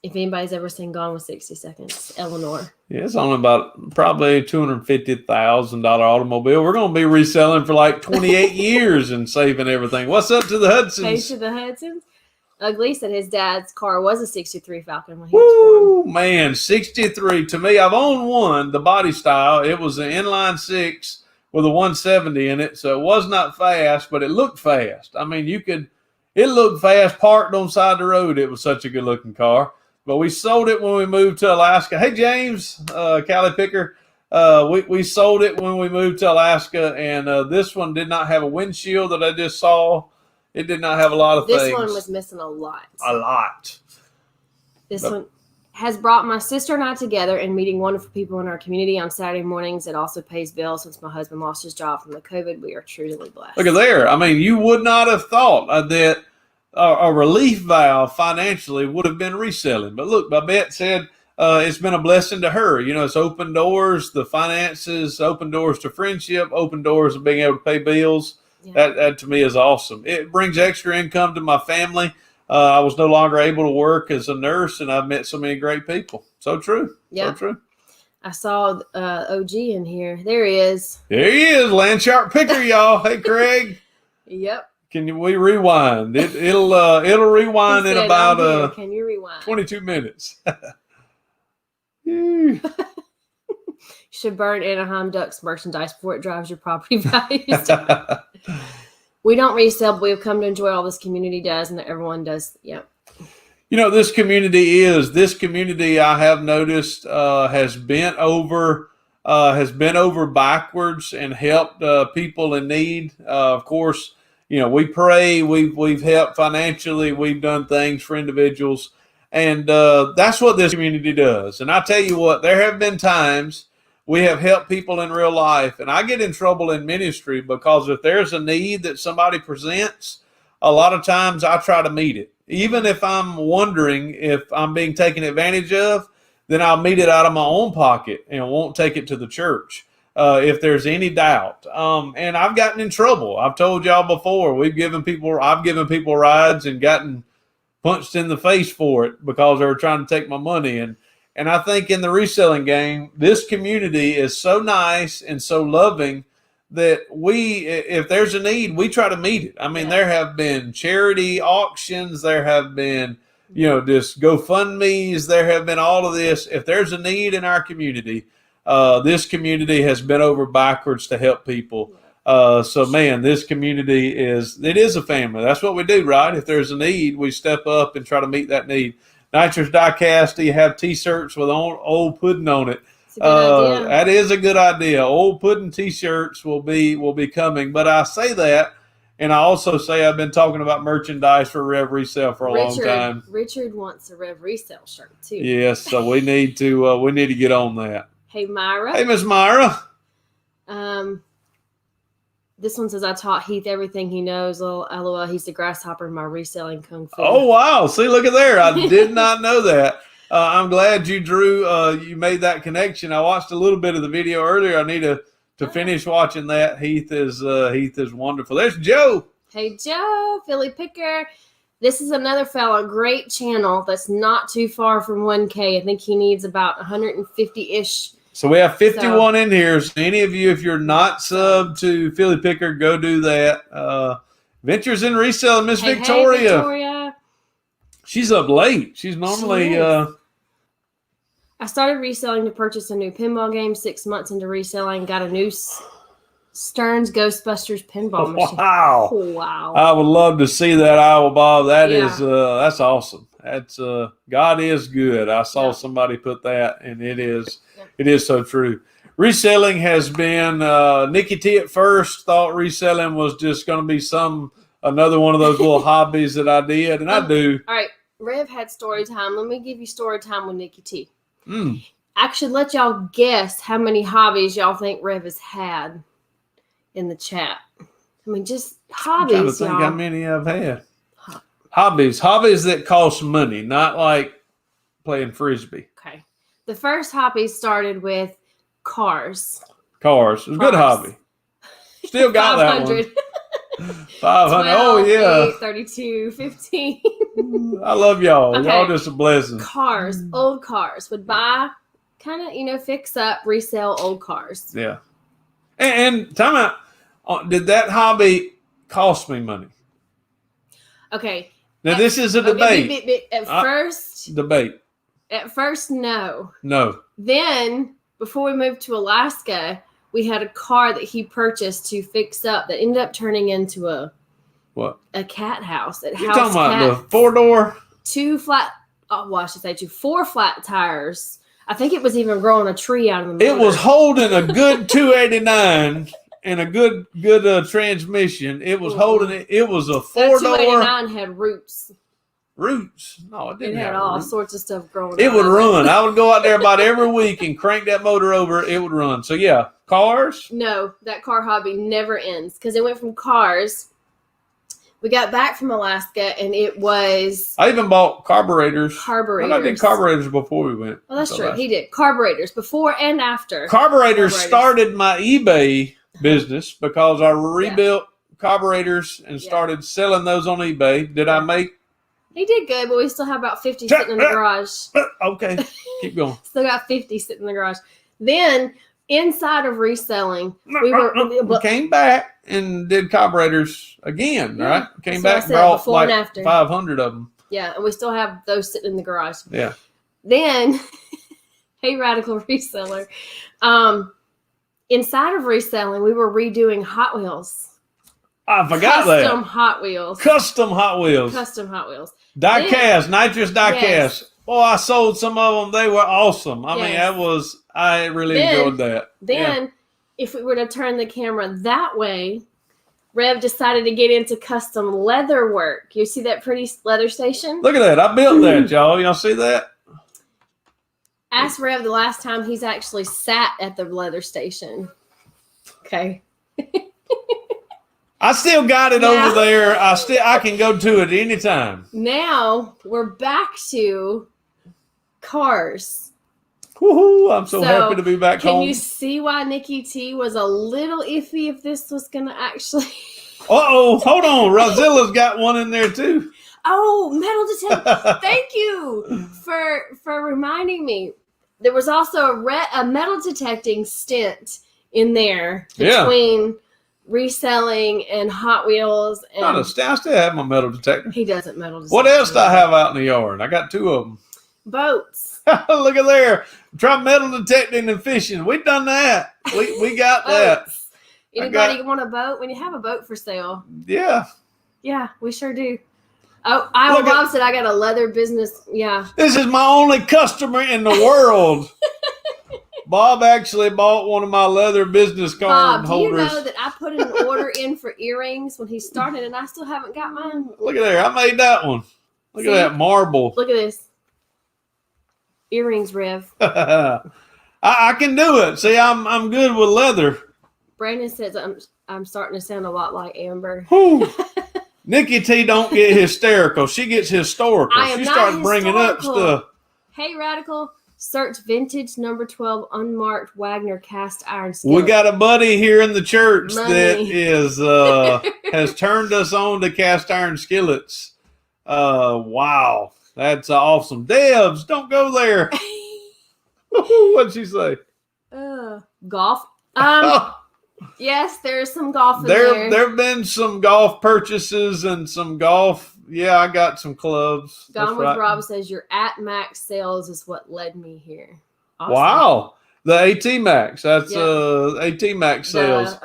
If anybody's ever seen Gone with 60 Seconds, Eleanor. Yeah, it's only about probably $250,000 automobile. We're going to be reselling for like 28 years and saving everything. What's up to the Hudsons? Hey, to the Hudsons. Ugly said his dad's car was a 63 Falcon when he was born. Man, 63. To me, I've owned one, the body style. It was an inline 6 with a 170 in it, so it was not fast, but it looked fast. I mean, it looked fast, parked on the side of the road. It was such a good-looking car. But we sold it when we moved to Alaska. Hey, James, Cali Picker. We sold it when we moved to Alaska, and this one did not have a windshield that I just saw. It did not have a lot of things. This one was missing a lot. A lot. This one has brought my sister and I together and meeting wonderful people in our community on Saturday mornings. It also pays bills since my husband lost his job from the COVID. We are truly blessed. Look at there. I mean, you would not have thought that a relief valve financially would have been reselling. But look, Babette said it's been a blessing to her. You know, it's open doors, the finances, open doors to friendship, open doors of being able to pay bills. Yeah. That to me is awesome. It brings extra income to my family. I was no longer able to work as a nurse, and I've met so many great people. So true. Yeah. So true. I saw OG in here. There he is. There he is, Land Sharp Picker, y'all. Hey, Craig. Yep. We rewind? It'll rewind in about can you rewind? 22 minutes. Should burn Anaheim Ducks merchandise before it drives your property values down. We don't resell, but we've come to enjoy all this community does, and that everyone does. Yep. You know, this community I have noticed has bent over backwards and helped people in need. Of course, you know, we pray, we've helped financially, we've done things for individuals, and that's what this community does. And I tell you what, there have been times we have helped people in real life, and I get in trouble in ministry because if there's a need that somebody presents, a lot of times I try to meet it. Even if I'm wondering if I'm being taken advantage of, then I'll meet it out of my own pocket and won't take it to the church if there's any doubt. And I've gotten in trouble. I've told y'all before, I've given people rides and gotten punched in the face for it because they were trying to take my money. And I think in the reselling game, this community is so nice and so loving that if there's a need, we try to meet it. I mean, There have been charity auctions. There have been, just GoFundMes. There have been all of this. If there's a need in our community, this community has bent over backwards to help people. So, man, this community is a family. That's what we do, right? If there's a need, we step up and try to meet that need. Nitrous Diecast, you have T-shirts with old pudding on it. a good idea. That is a good idea. Old pudding T-shirts will be coming. But I say that, and I also say I've been talking about merchandise for Rev Resale for a long time. Richard wants a Rev Resale shirt too. Yes, so we need to get on that. Hey Myra. Hey Miss Myra. This one says, I taught Heath everything he knows. LOL, he's the grasshopper in my reselling kung fu. Oh, wow. See, look at there. I did not know that. I'm glad you you made that connection. I watched a little bit of the video earlier. I need to finish watching that. Heath is wonderful. There's Joe. Hey, Joe, Philly Picker. This is another fella, great channel that's not too far from 1K. I think he needs about 150-ish. So we have 51 in here. So any of you, if you're not subbed to Philly Picker, go do that. Ventures in Resale, Miss Victoria. Hey, Victoria. She's up late. She's normally. I started reselling to purchase a new pinball game. 6 months into reselling, got a new Stearns Ghostbusters pinball machine. Wow! Wow! I would love to see that Iowa Bob. That's awesome. That's God is good. I saw somebody put that, and it is so true. Reselling has been Nikki T at first thought reselling was just going to be another one of those little hobbies that I did, and I do. All right, Rev had story time. Let me give you story time with Nikki T. I should let y'all guess how many hobbies y'all think Rev has had in the chat. I mean, just hobbies. I'm trying to think how many I've had. Hobbies that cost money, not like playing frisbee. Okay. The first hobby started with cars. Cars. It's a good hobby. Still got that one. 500. Oh, yeah. 8, 32, 15. I love y'all. Okay. Y'all just a blessing. Cars. Old cars. Would buy, kind of, fix up, resell old cars. Yeah. And time out. Did that hobby cost me money? Okay. Now, this is a debate. At first. Debate. At first, no. No. Then, before we moved to Alaska, we had a car that he purchased to fix up that ended up turning into a cat house. You're talking about the 4-door? 4 flat tires. I think it was even growing a tree out of the motor. It was holding a good 289 and a good transmission. It was holding it. It was a 4-door. That 289 had roots. Roots? No, it didn't. It had all sorts of stuff growing. It would run. I would go out there about every week and crank that motor over. It would run. So yeah, cars. No, that car hobby never ends because it went from cars. We got back from Alaska and it was. I even bought carburetors. I did carburetors before we went. Well, that's true. He did carburetors before and after. Carburetors started my eBay business because I rebuilt carburetors and started selling those on eBay. Did I make? He did good, but we still have about 50 sitting in the garage. Okay, keep going. Still got 50 sitting in the garage. Then, inside of reselling, we came back and did carburetors again, right? Came back and brought like 500 of them. Yeah, and we still have those sitting in the garage. Yeah. Then, hey, Radical Reseller. Inside of reselling, we were redoing Hot Wheels. I forgot that. Custom Hot Wheels. Custom Hot Wheels. Die-cast, nitrous die-cast. Yes. Oh, I sold some of them. They were awesome. I mean, I really enjoyed that. Then, if we were to turn the camera that way, Rev decided to get into custom leather work. You see that pretty leather station? Look at that. I built that, y'all. Y'all see that? Ask Rev the last time he's actually sat at the leather station. Okay. I still got it over there. I can go to it anytime. Now we're back to cars. Woohoo! I'm so happy to be back home. Can you see why Nikki T was a little iffy if this was going to actually... Uh-oh. Hold on. Rozilla's got one in there too. Oh, metal detecting. Thank you for reminding me. There was also a metal detecting stint in there between reselling and Hot Wheels. And I still have my metal detector. He doesn't metal detect. What else do I have out in the yard? I got 2 of them. Boats. Look at there. Try metal detecting and fishing. We've done that. We got that. Anybody want a boat? When you have a boat for sale. Yeah. Yeah, we sure do. Oh, Iowa Bob said I got a leather business. Yeah. This is my only customer in the world. Bob actually bought one of my leather business card Bob, holders. do you know that I put an order in for earrings when he started and I still haven't got mine? Look at there. I made that one. Look See? at that marble. Look at this. Earrings, Rev. I can do it. See, I'm good with leather. Brandon says I'm starting to sound a lot like Amber. Nikki T don't get hysterical. She gets historical. I am She not starts bringing up historical. stuff. Hey, Radical. Search vintage number 12 unmarked Wagner cast iron skillet. We got a buddy here in the church Money. that is has turned us on to cast iron skillets. Wow, that's awesome. Devs, don't go there. What'd she say? Golf. Yes, there's some golf in there. There have been some golf purchases and some golf. Yeah, I got some clubs. Gone That's with right. Rob says your at max sales is what led me here. Awesome. Wow, the AT Max. That's Yeah. AT Max sales.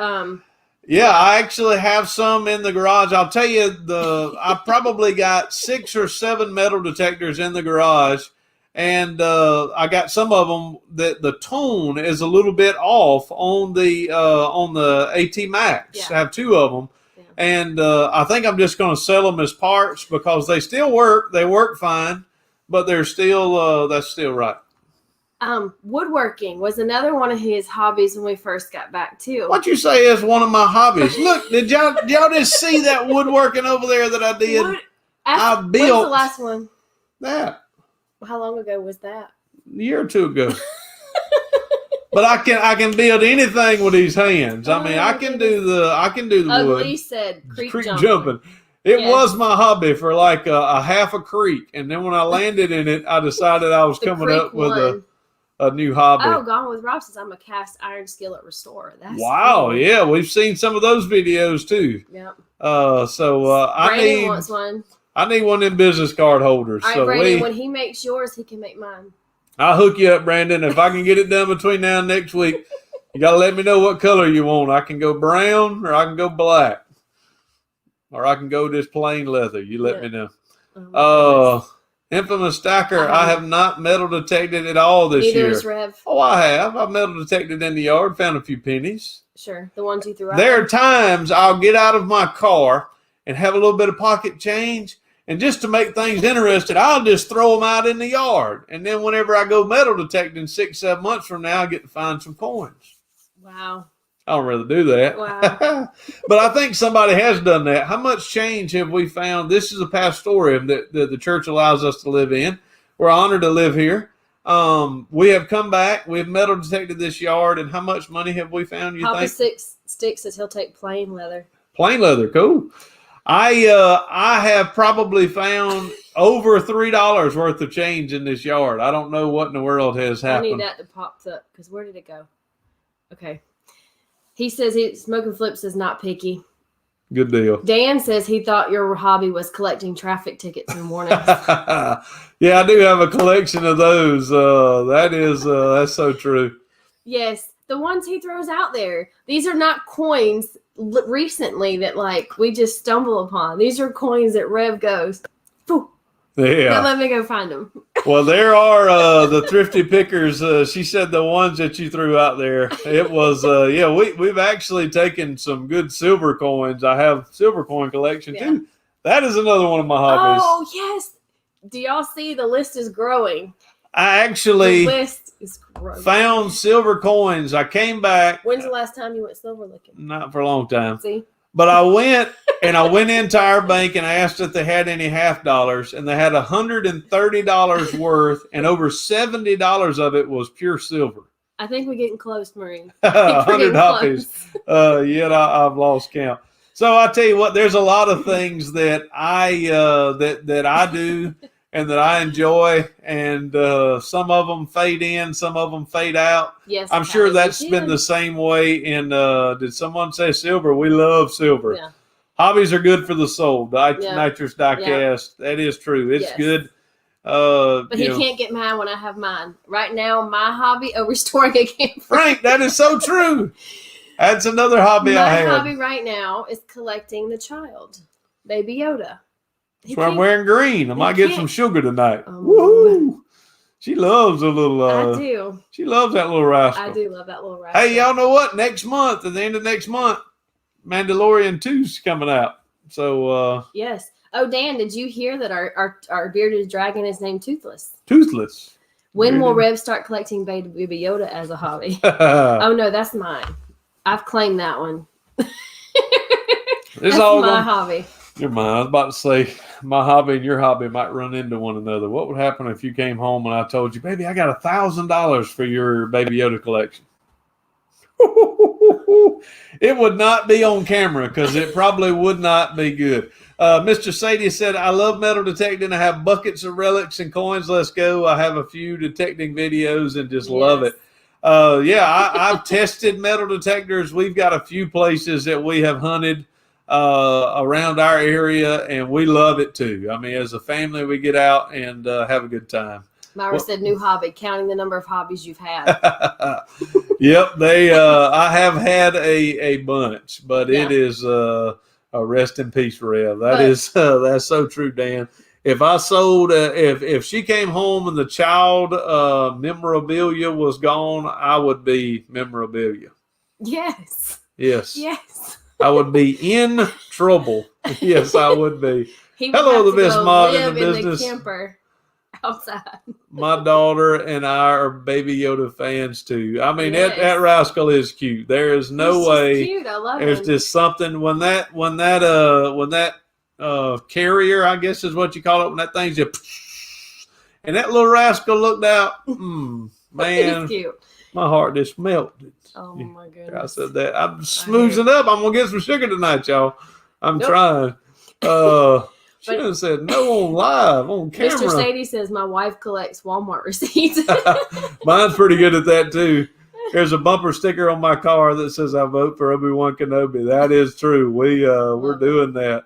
Yeah, I actually have some in the garage. I'll tell you, I probably got 6 or 7 metal detectors in the garage, and I got some of them that the tone is a little bit off on the AT Max. Yeah. I have 2 of them, and I think I'm just going to sell them as parts because they still work. They work fine, but they're still that's still right. Woodworking was another one of his hobbies when we first got back too. What you say is one of my hobbies. Look, did y'all just see that woodworking over there that I did? I built. When's the last one? That. How long ago was that? A year or 2 ago. But I can build anything with these hands. I mean, I can do the wood. Ugly said creek jumping. It was my hobby for like a half a creek, and then when I landed in it, I decided I was coming up with a new hobby. Oh, Gone with Rob says I'm a cast iron skillet restorer. That's wow, cool. Yeah, we've seen some of those videos too. Yep. Brandon wants one. I need one of them business card holders. All right, so Brandon, when he makes yours, he can make mine. I'll hook you up, Brandon. If I can get it done between now and next week, you got to let me know what color you want. I can go brown or I can go black. Or I can go this plain leather. You let me know. Infamous Stacker, I have not metal detected at all this year. Neither is Rev. Oh, I have. I've metal detected in the yard, found a few pennies. Sure, the ones you threw out. There are times I'll get out of my car and have a little bit of pocket change. And just to make things interesting, I'll just throw them out in the yard. And then whenever I go metal detecting 6-7 months from now, I get to find some coins. Wow. I don't really do that. Wow. But I think somebody has done that. How much change have we found? This is a past story that the church allows us to live in. We're honored to live here. We have come back. We have metal detected this yard. And how much money have we found, you Papa think? Stick says he'll take plain leather. Plain leather, cool. I have probably found over $3 worth of change in this yard. I don't know what in the world has happened. I need that to pop up because where did it go? Okay. He says Smoking Flip says not picky. Good deal. Dan says he thought your hobby was collecting traffic tickets and warnings. Yeah, I do have a collection of those. That's so true. Yes, the ones he throws out there. These are not coins recently that like we just stumble upon. These are coins that Rev goes, poof. Yeah. Now let me go find them. Well, there are the thrifty pickers. She said the ones that you threw out there. It was we've actually taken some good silver coins. I have silver coin collection too. That is another one of my hobbies. Oh yes. Do y'all see the list is growing? I actually the list is growing. Found silver coins. I came back. When's the last time you went silver looking? Not for a long time. See? But I went into our bank and I asked if they had any half dollars, and they had $130 worth, and over $70 of it was pure silver. I think we're getting close, Maureen. 100 hoppies. Yet I've lost count. So I tell you what, there's a lot of things that I do and that I enjoy, and some of them fade in, some of them fade out. Yes, I'm sure that's been the same way in, did someone say silver? We love silver. Yeah. Hobbies are good for the soul. Nitrous diecast. That is true. It's good. But he can't get mad when I have mine. Right now, my hobby, restoring a camper. Frank, that is so true. That's another hobby I have. My hobby right now is collecting the child, Baby Yoda. That's why I'm wearing green. I might get some sugar tonight. Woo! She loves a little. I do. She loves that little rascal. I do love that little rascal. Hey, y'all know what? Next month, at the end of next month, Mandalorian 2's coming out. So yes. Oh, Dan, did you hear that our bearded dragon is named Toothless? Toothless. When will Rev start collecting Baby Yoda as a hobby? Oh no, that's mine. I've claimed that one. That's all my hobby. You're mine. I was about to say my hobby and your hobby might run into one another. What would happen if you came home and I told you, baby, I got $1,000 for your Baby Yoda collection? It would not be on camera because it probably would not be good. Mr. Sadie said, I love metal detecting. I have buckets of relics and coins. Let's go. I have a few detecting videos and just love it. I've tested metal detectors. We've got a few places that we have hunted around our area, and we love it too. I mean, as a family, we get out and have a good time. Myra said, new hobby, counting the number of hobbies you've had. Yep, I have had a bunch, but it is a rest in peace, Rev. That's so true, Dan. If I sold, if she came home and the child memorabilia was gone, I would be memorabilia. Yes. Yes. Yes. I would be in trouble. Yes, I would be. Hello, the best mod in the business. The camper outside. My daughter and I are Baby Yoda fans too. I mean, that rascal is cute. There is no way. Cute. I love There's him. just something when that carrier, I guess is what you call it, when that thing's just, and that little rascal looked out. Man, he's cute. My heart just melted. Oh my goodness! I said that. I'm smoozing up. I'm gonna get some sugar tonight, y'all. I'm trying. She done said no on live on camera. Mr. Sadie says my wife collects Walmart receipts. Mine's pretty good at that too. There's a bumper sticker on my car that says I vote for Obi-Wan Kenobi. That is true. We're doing that.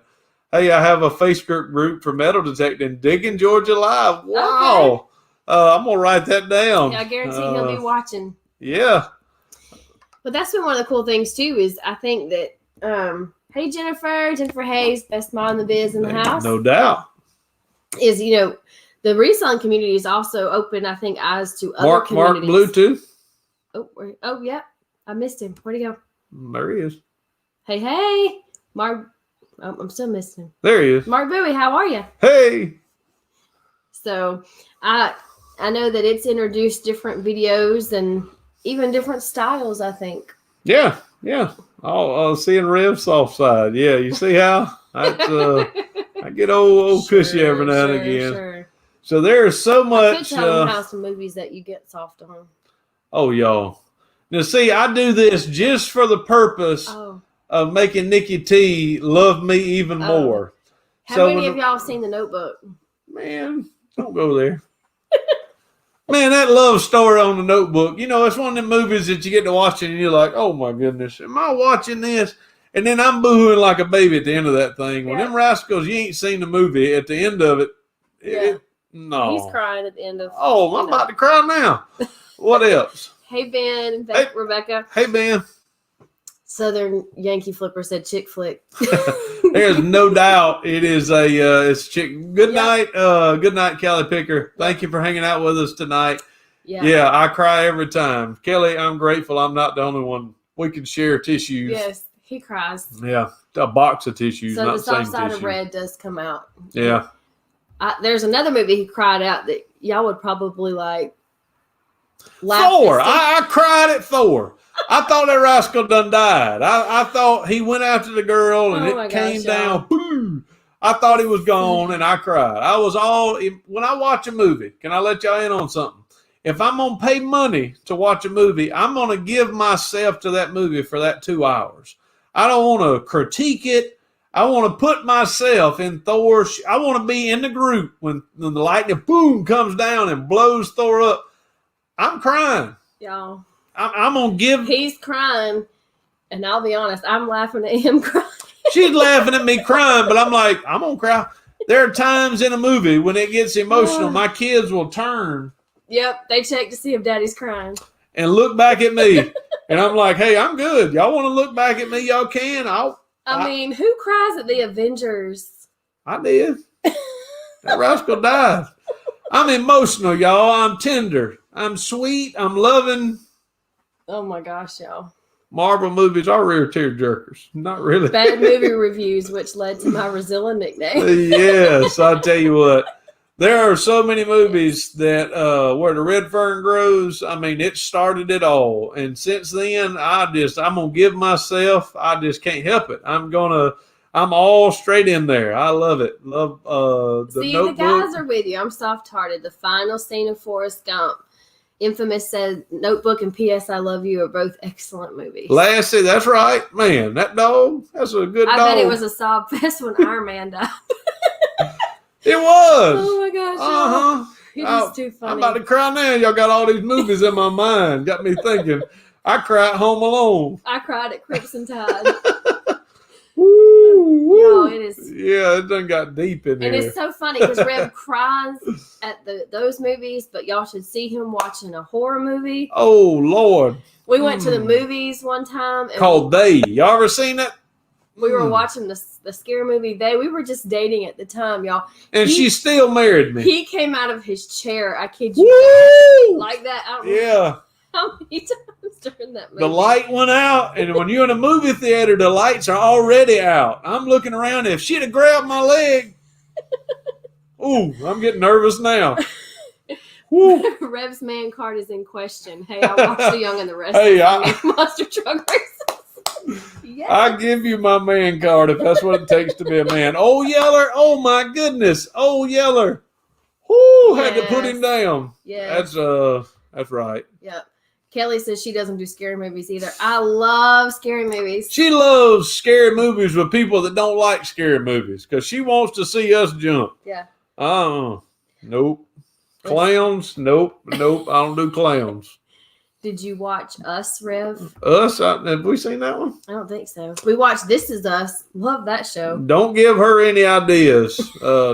Hey, I have a Facebook group for metal detecting, Digging Georgia Live. Wow. Okay. I'm gonna write that down. Yeah, I guarantee he'll be watching. Yeah. But that's been one of the cool things too, is I think that hey Jennifer Hayes, best mod in the biz in the house. No doubt. Is the reselling community is also open, I think, eyes to other communities. Mark Bluetooth. Oh yeah. I missed him. Where'd he go? There he is. Hey, Mark. Oh, I'm still missing him. There he is. Mark Bowie, how are you? Hey. So I know that it's introduced different videos and even different styles, I think. Yeah. I'll seeing Rev's soft side. Yeah, you see how I get old cushy every now and again. Sure. So there's so much. I could tell them how some movies that you get soft on. Oh, y'all. Now, see, I do this just for the purpose of making Nikki T love me even more. How many of y'all seen The Notebook? Man, don't go there. Man, that love story on The Notebook, it's one of them movies that you get to watch and you're like, oh my goodness, am I watching this? And then I'm boohooing like a baby at the end of that thing. When them rascals, you ain't seen the movie, at the end of it, no. He's crying at the end of I'm about to cry now. What else? Hey, Ben. Rebecca. Hey, Ben. Southern Yankee Flipper said chick flick. There's no doubt it is it's chick. Good night, Kelly Picker. Thank you for hanging out with us tonight. Yeah, I cry every time. Kelly, I'm grateful I'm not the only one. We can share tissues. Yes, he cries. Yeah, a box of tissues. So not the soft side tissue. of red does come out. Yeah. There's another movie he cried out that y'all would probably like. Thor. I cried at Thor. I thought that rascal done died. I thought he went after the girl and it came down. Boom. I thought he was gone and I cried. When I watch a movie, can I let y'all in on something? If I'm going to pay money to watch a movie, I'm going to give myself to that movie for that 2 hours. I don't want to critique it. I want to put myself in Thor. I want to be in the group when the lightning, boom, comes down and blows Thor up. I'm crying. Y'all. I'm going to give. He's crying, and I'll be honest, I'm laughing at him crying. She's laughing at me crying, but I'm like, I'm going to cry. There are times in a movie when it gets emotional, my kids will turn. Yep, they check to see if daddy's crying. And look back at me. And I'm like, hey, I'm good. Y'all want to look back at me? Y'all can. I mean, who cries at the Avengers? I did. That rascal died. I'm emotional, y'all. I'm tender. I'm sweet. I'm loving. Oh my gosh, y'all. Marvel movies are real tear jerkers. Not really. Bad movie reviews, which led to my Resale nickname. Yes, I'll tell you what. There are so many movies that where the red fern grows. I mean, it started it all. And since then, I'm gonna give myself. I just can't help it. I'm all straight in there. I love it. Love the See, Notebook. the guys are with you. I'm soft-hearted. The final scene of Forrest Gump. Infamous said Notebook and P.S. I Love You are both excellent movies. Lassie, that's right. Man, that dog, that's a good dog. I bet it was a sob fest when Iron Man died. It was. Oh my gosh. Uh-huh. It is too funny. I'm about to cry now. Y'all got all these movies in my mind. Got me thinking. I cried Home Alone. I cried at Crimson Tide. Woo, Yo, it is. Yeah, it done got deep in there. And it's so funny because Rev cries at those movies, but y'all should see him watching a horror movie. Oh, Lord. We went to the movies one time. Called They. Y'all ever seen that? We were watching the scary movie We were just dating at the time, y'all. And she still married me. He came out of his chair. I kid you not. Like that. I don't know how many times during that movie. The light went out, and when you're in a movie theater, the lights are already out. I'm looking around. If she'd have grabbed my leg, ooh, I'm getting nervous now. Rev's man card is in question. Hey, I watched The Young and the Restless. Monster Truck Races. Yes. I give you my man card if that's what it takes to be a man. Oh, Yeller. Oh, my goodness. Oh, Yeller. Whoo, had to put him down. Yeah. That's right. Yep. Kelly says she doesn't do scary movies either. I love scary movies. She loves scary movies with people that don't like scary movies because she wants to see us jump. Yeah. Nope. Clowns? Nope. I don't do clowns. Did you watch Us, Rev? Us? Have we seen that one? I don't think so. We watched This Is Us. Love that show. Don't give her any ideas,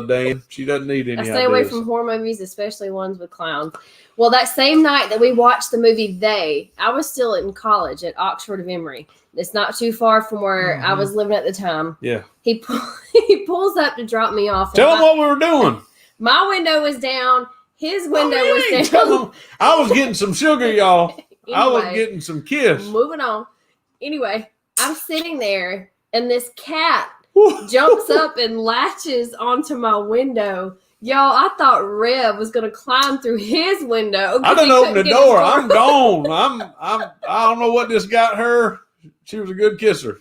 Dan. She doesn't need any ideas. I stay away from horror movies, especially ones with clowns. Well, that same night that we watched the movie I was still in college at Oxford of Emory. It's not too far from where I was living at the time. Yeah. He pulls up to drop me off. Tell him what we were doing. My window was down. His window was down. I was getting some sugar, y'all. Anyway, I was getting some kiss. Moving on. Anyway, I'm sitting there, and this cat jumps up and latches onto my window. Y'all, I thought Rev was going to climb through his window. I didn't open the door. I'm gone. I don't know what just got her. She was a good kisser.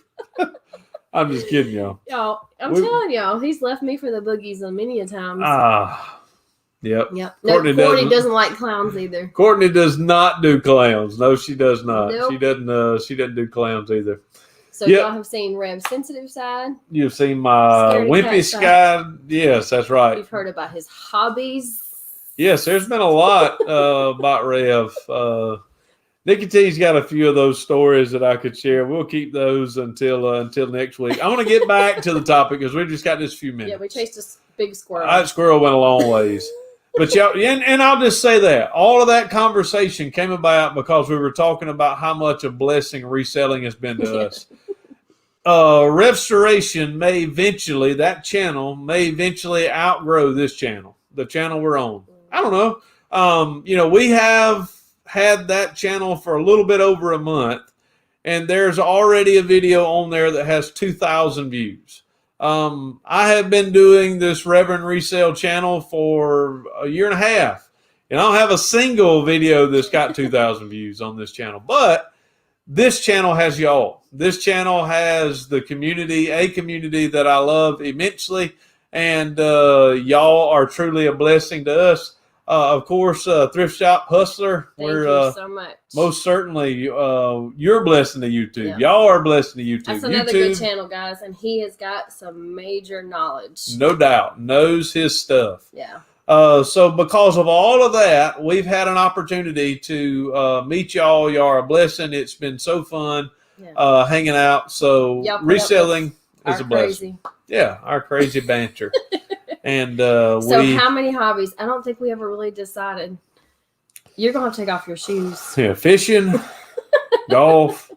I'm just kidding, y'all. Y'all, I'm telling y'all, he's left me for the boogies a many a times. Yep. No, Courtney doesn't like clowns either. Courtney does not do clowns. No, she does not. Nope. She doesn't. She doesn't do clowns either. So y'all have seen Rev's sensitive side. You've seen my wimpy side. Yes, that's right. You've heard about his hobbies. Yes, there's been a lot about Rev. Nikki T's got a few of those stories that I could share. We'll keep those until next week. I want to get back to the topic because we've just got this few minutes. Yeah, we chased a big squirrel. That squirrel went a long ways. But y'all, and I'll just say that all of that conversation came about because we were talking about how much a blessing reselling has been to us. Restoration that channel may eventually outgrow this channel, the channel we're on. I don't know. We have had that channel for a little bit over a month, and there's already a video on there that has 2,000 views. I have been doing this Reverend Resale channel for a year and a half, and I don't have a single video that's got 2,000 views on this channel. But this channel has y'all. This channel has a community that I love immensely, and y'all are truly a blessing to us. Of course, Thrift Shop Hustler. Thank you so much. Most certainly, you're a blessing to YouTube. Yeah. Y'all are a blessing to YouTube. That's another good channel, guys, and he has got some major knowledge. No doubt. Knows his stuff. Yeah. So because of all of that, we've had an opportunity to meet y'all. Y'all are a blessing. It's been so fun hanging out. So reselling is a blessing. Yeah, our crazy banter. And so how many hobbies? I don't think we ever really decided. You're going to take off your shoes. Yeah, fishing, golf,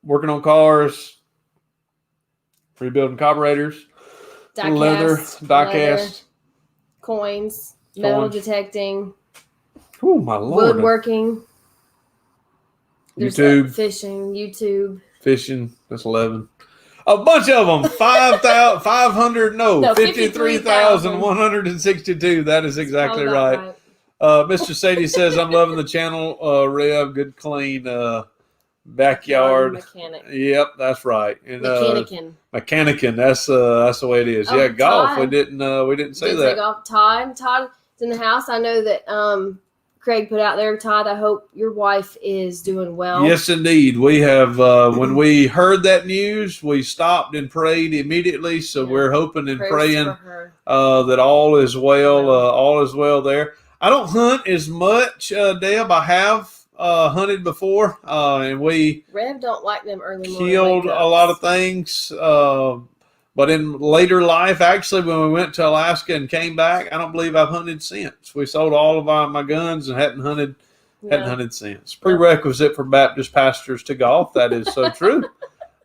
working on cars, rebuilding carburetors, leather, die-cast, coins, metal detecting, Oh my Lord. woodworking. There's YouTube. Fishing, YouTube. Fishing, that's 11. A bunch of them. 53,162. That is exactly right. Mr. Sadie says, I'm loving the channel. Rev, good clean backyard mechanic. Yep, that's right. And Mechanican. That's the way it is. Oh, yeah, golf. Todd. We didn't say that. Golf. Todd's in the house. I know that Craig put out there. Todd, I hope your wife is doing well. Yes, indeed. We have, when we heard that news, we stopped and prayed immediately. So we're hoping and praying that all is well. All is well there. I don't hunt as much, Deb. I have hunted before, and we Rev don't like them early morning killed a lot of things. But in later life, actually, when we went to Alaska and came back, I don't believe I've hunted since. We sold all of my guns and hadn't hunted since. Prerequisite for Baptist pastors to golf. That is so true.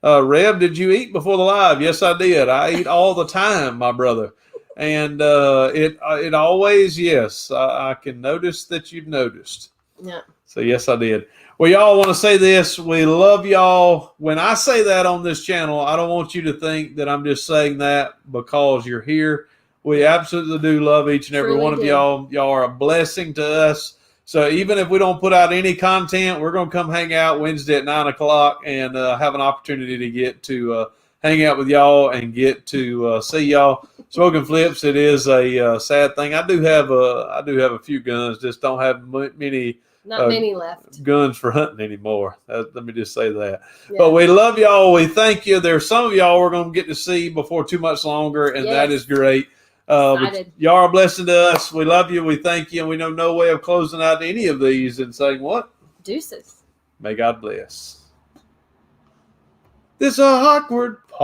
Rev, did you eat before the live? Yes, I did. I eat all the time, my brother. And it always, yes, I can notice that you've noticed. Yeah. So, yes, I did. Well, y'all want to say this. We love y'all. When I say that on this channel, I don't want you to think that I'm just saying that because you're here. We absolutely do love each and every one of y'all. Y'all are a blessing to us. So even if we don't put out any content, we're going to come hang out Wednesday at 9 o'clock and have an opportunity to get to hang out with y'all and get to see y'all. Smoking Flips, it is a sad thing. I do have a few guns, just don't have many. Not many left. Guns for hunting anymore. Let me just say that. Yeah. But we love y'all. We thank you. There's some of y'all we're going to get to see before too much longer, and that is great. Y'all are a blessing to us. We love you. We thank you. And we know no way of closing out any of these and saying what? Deuces. May God bless. This awkward pause.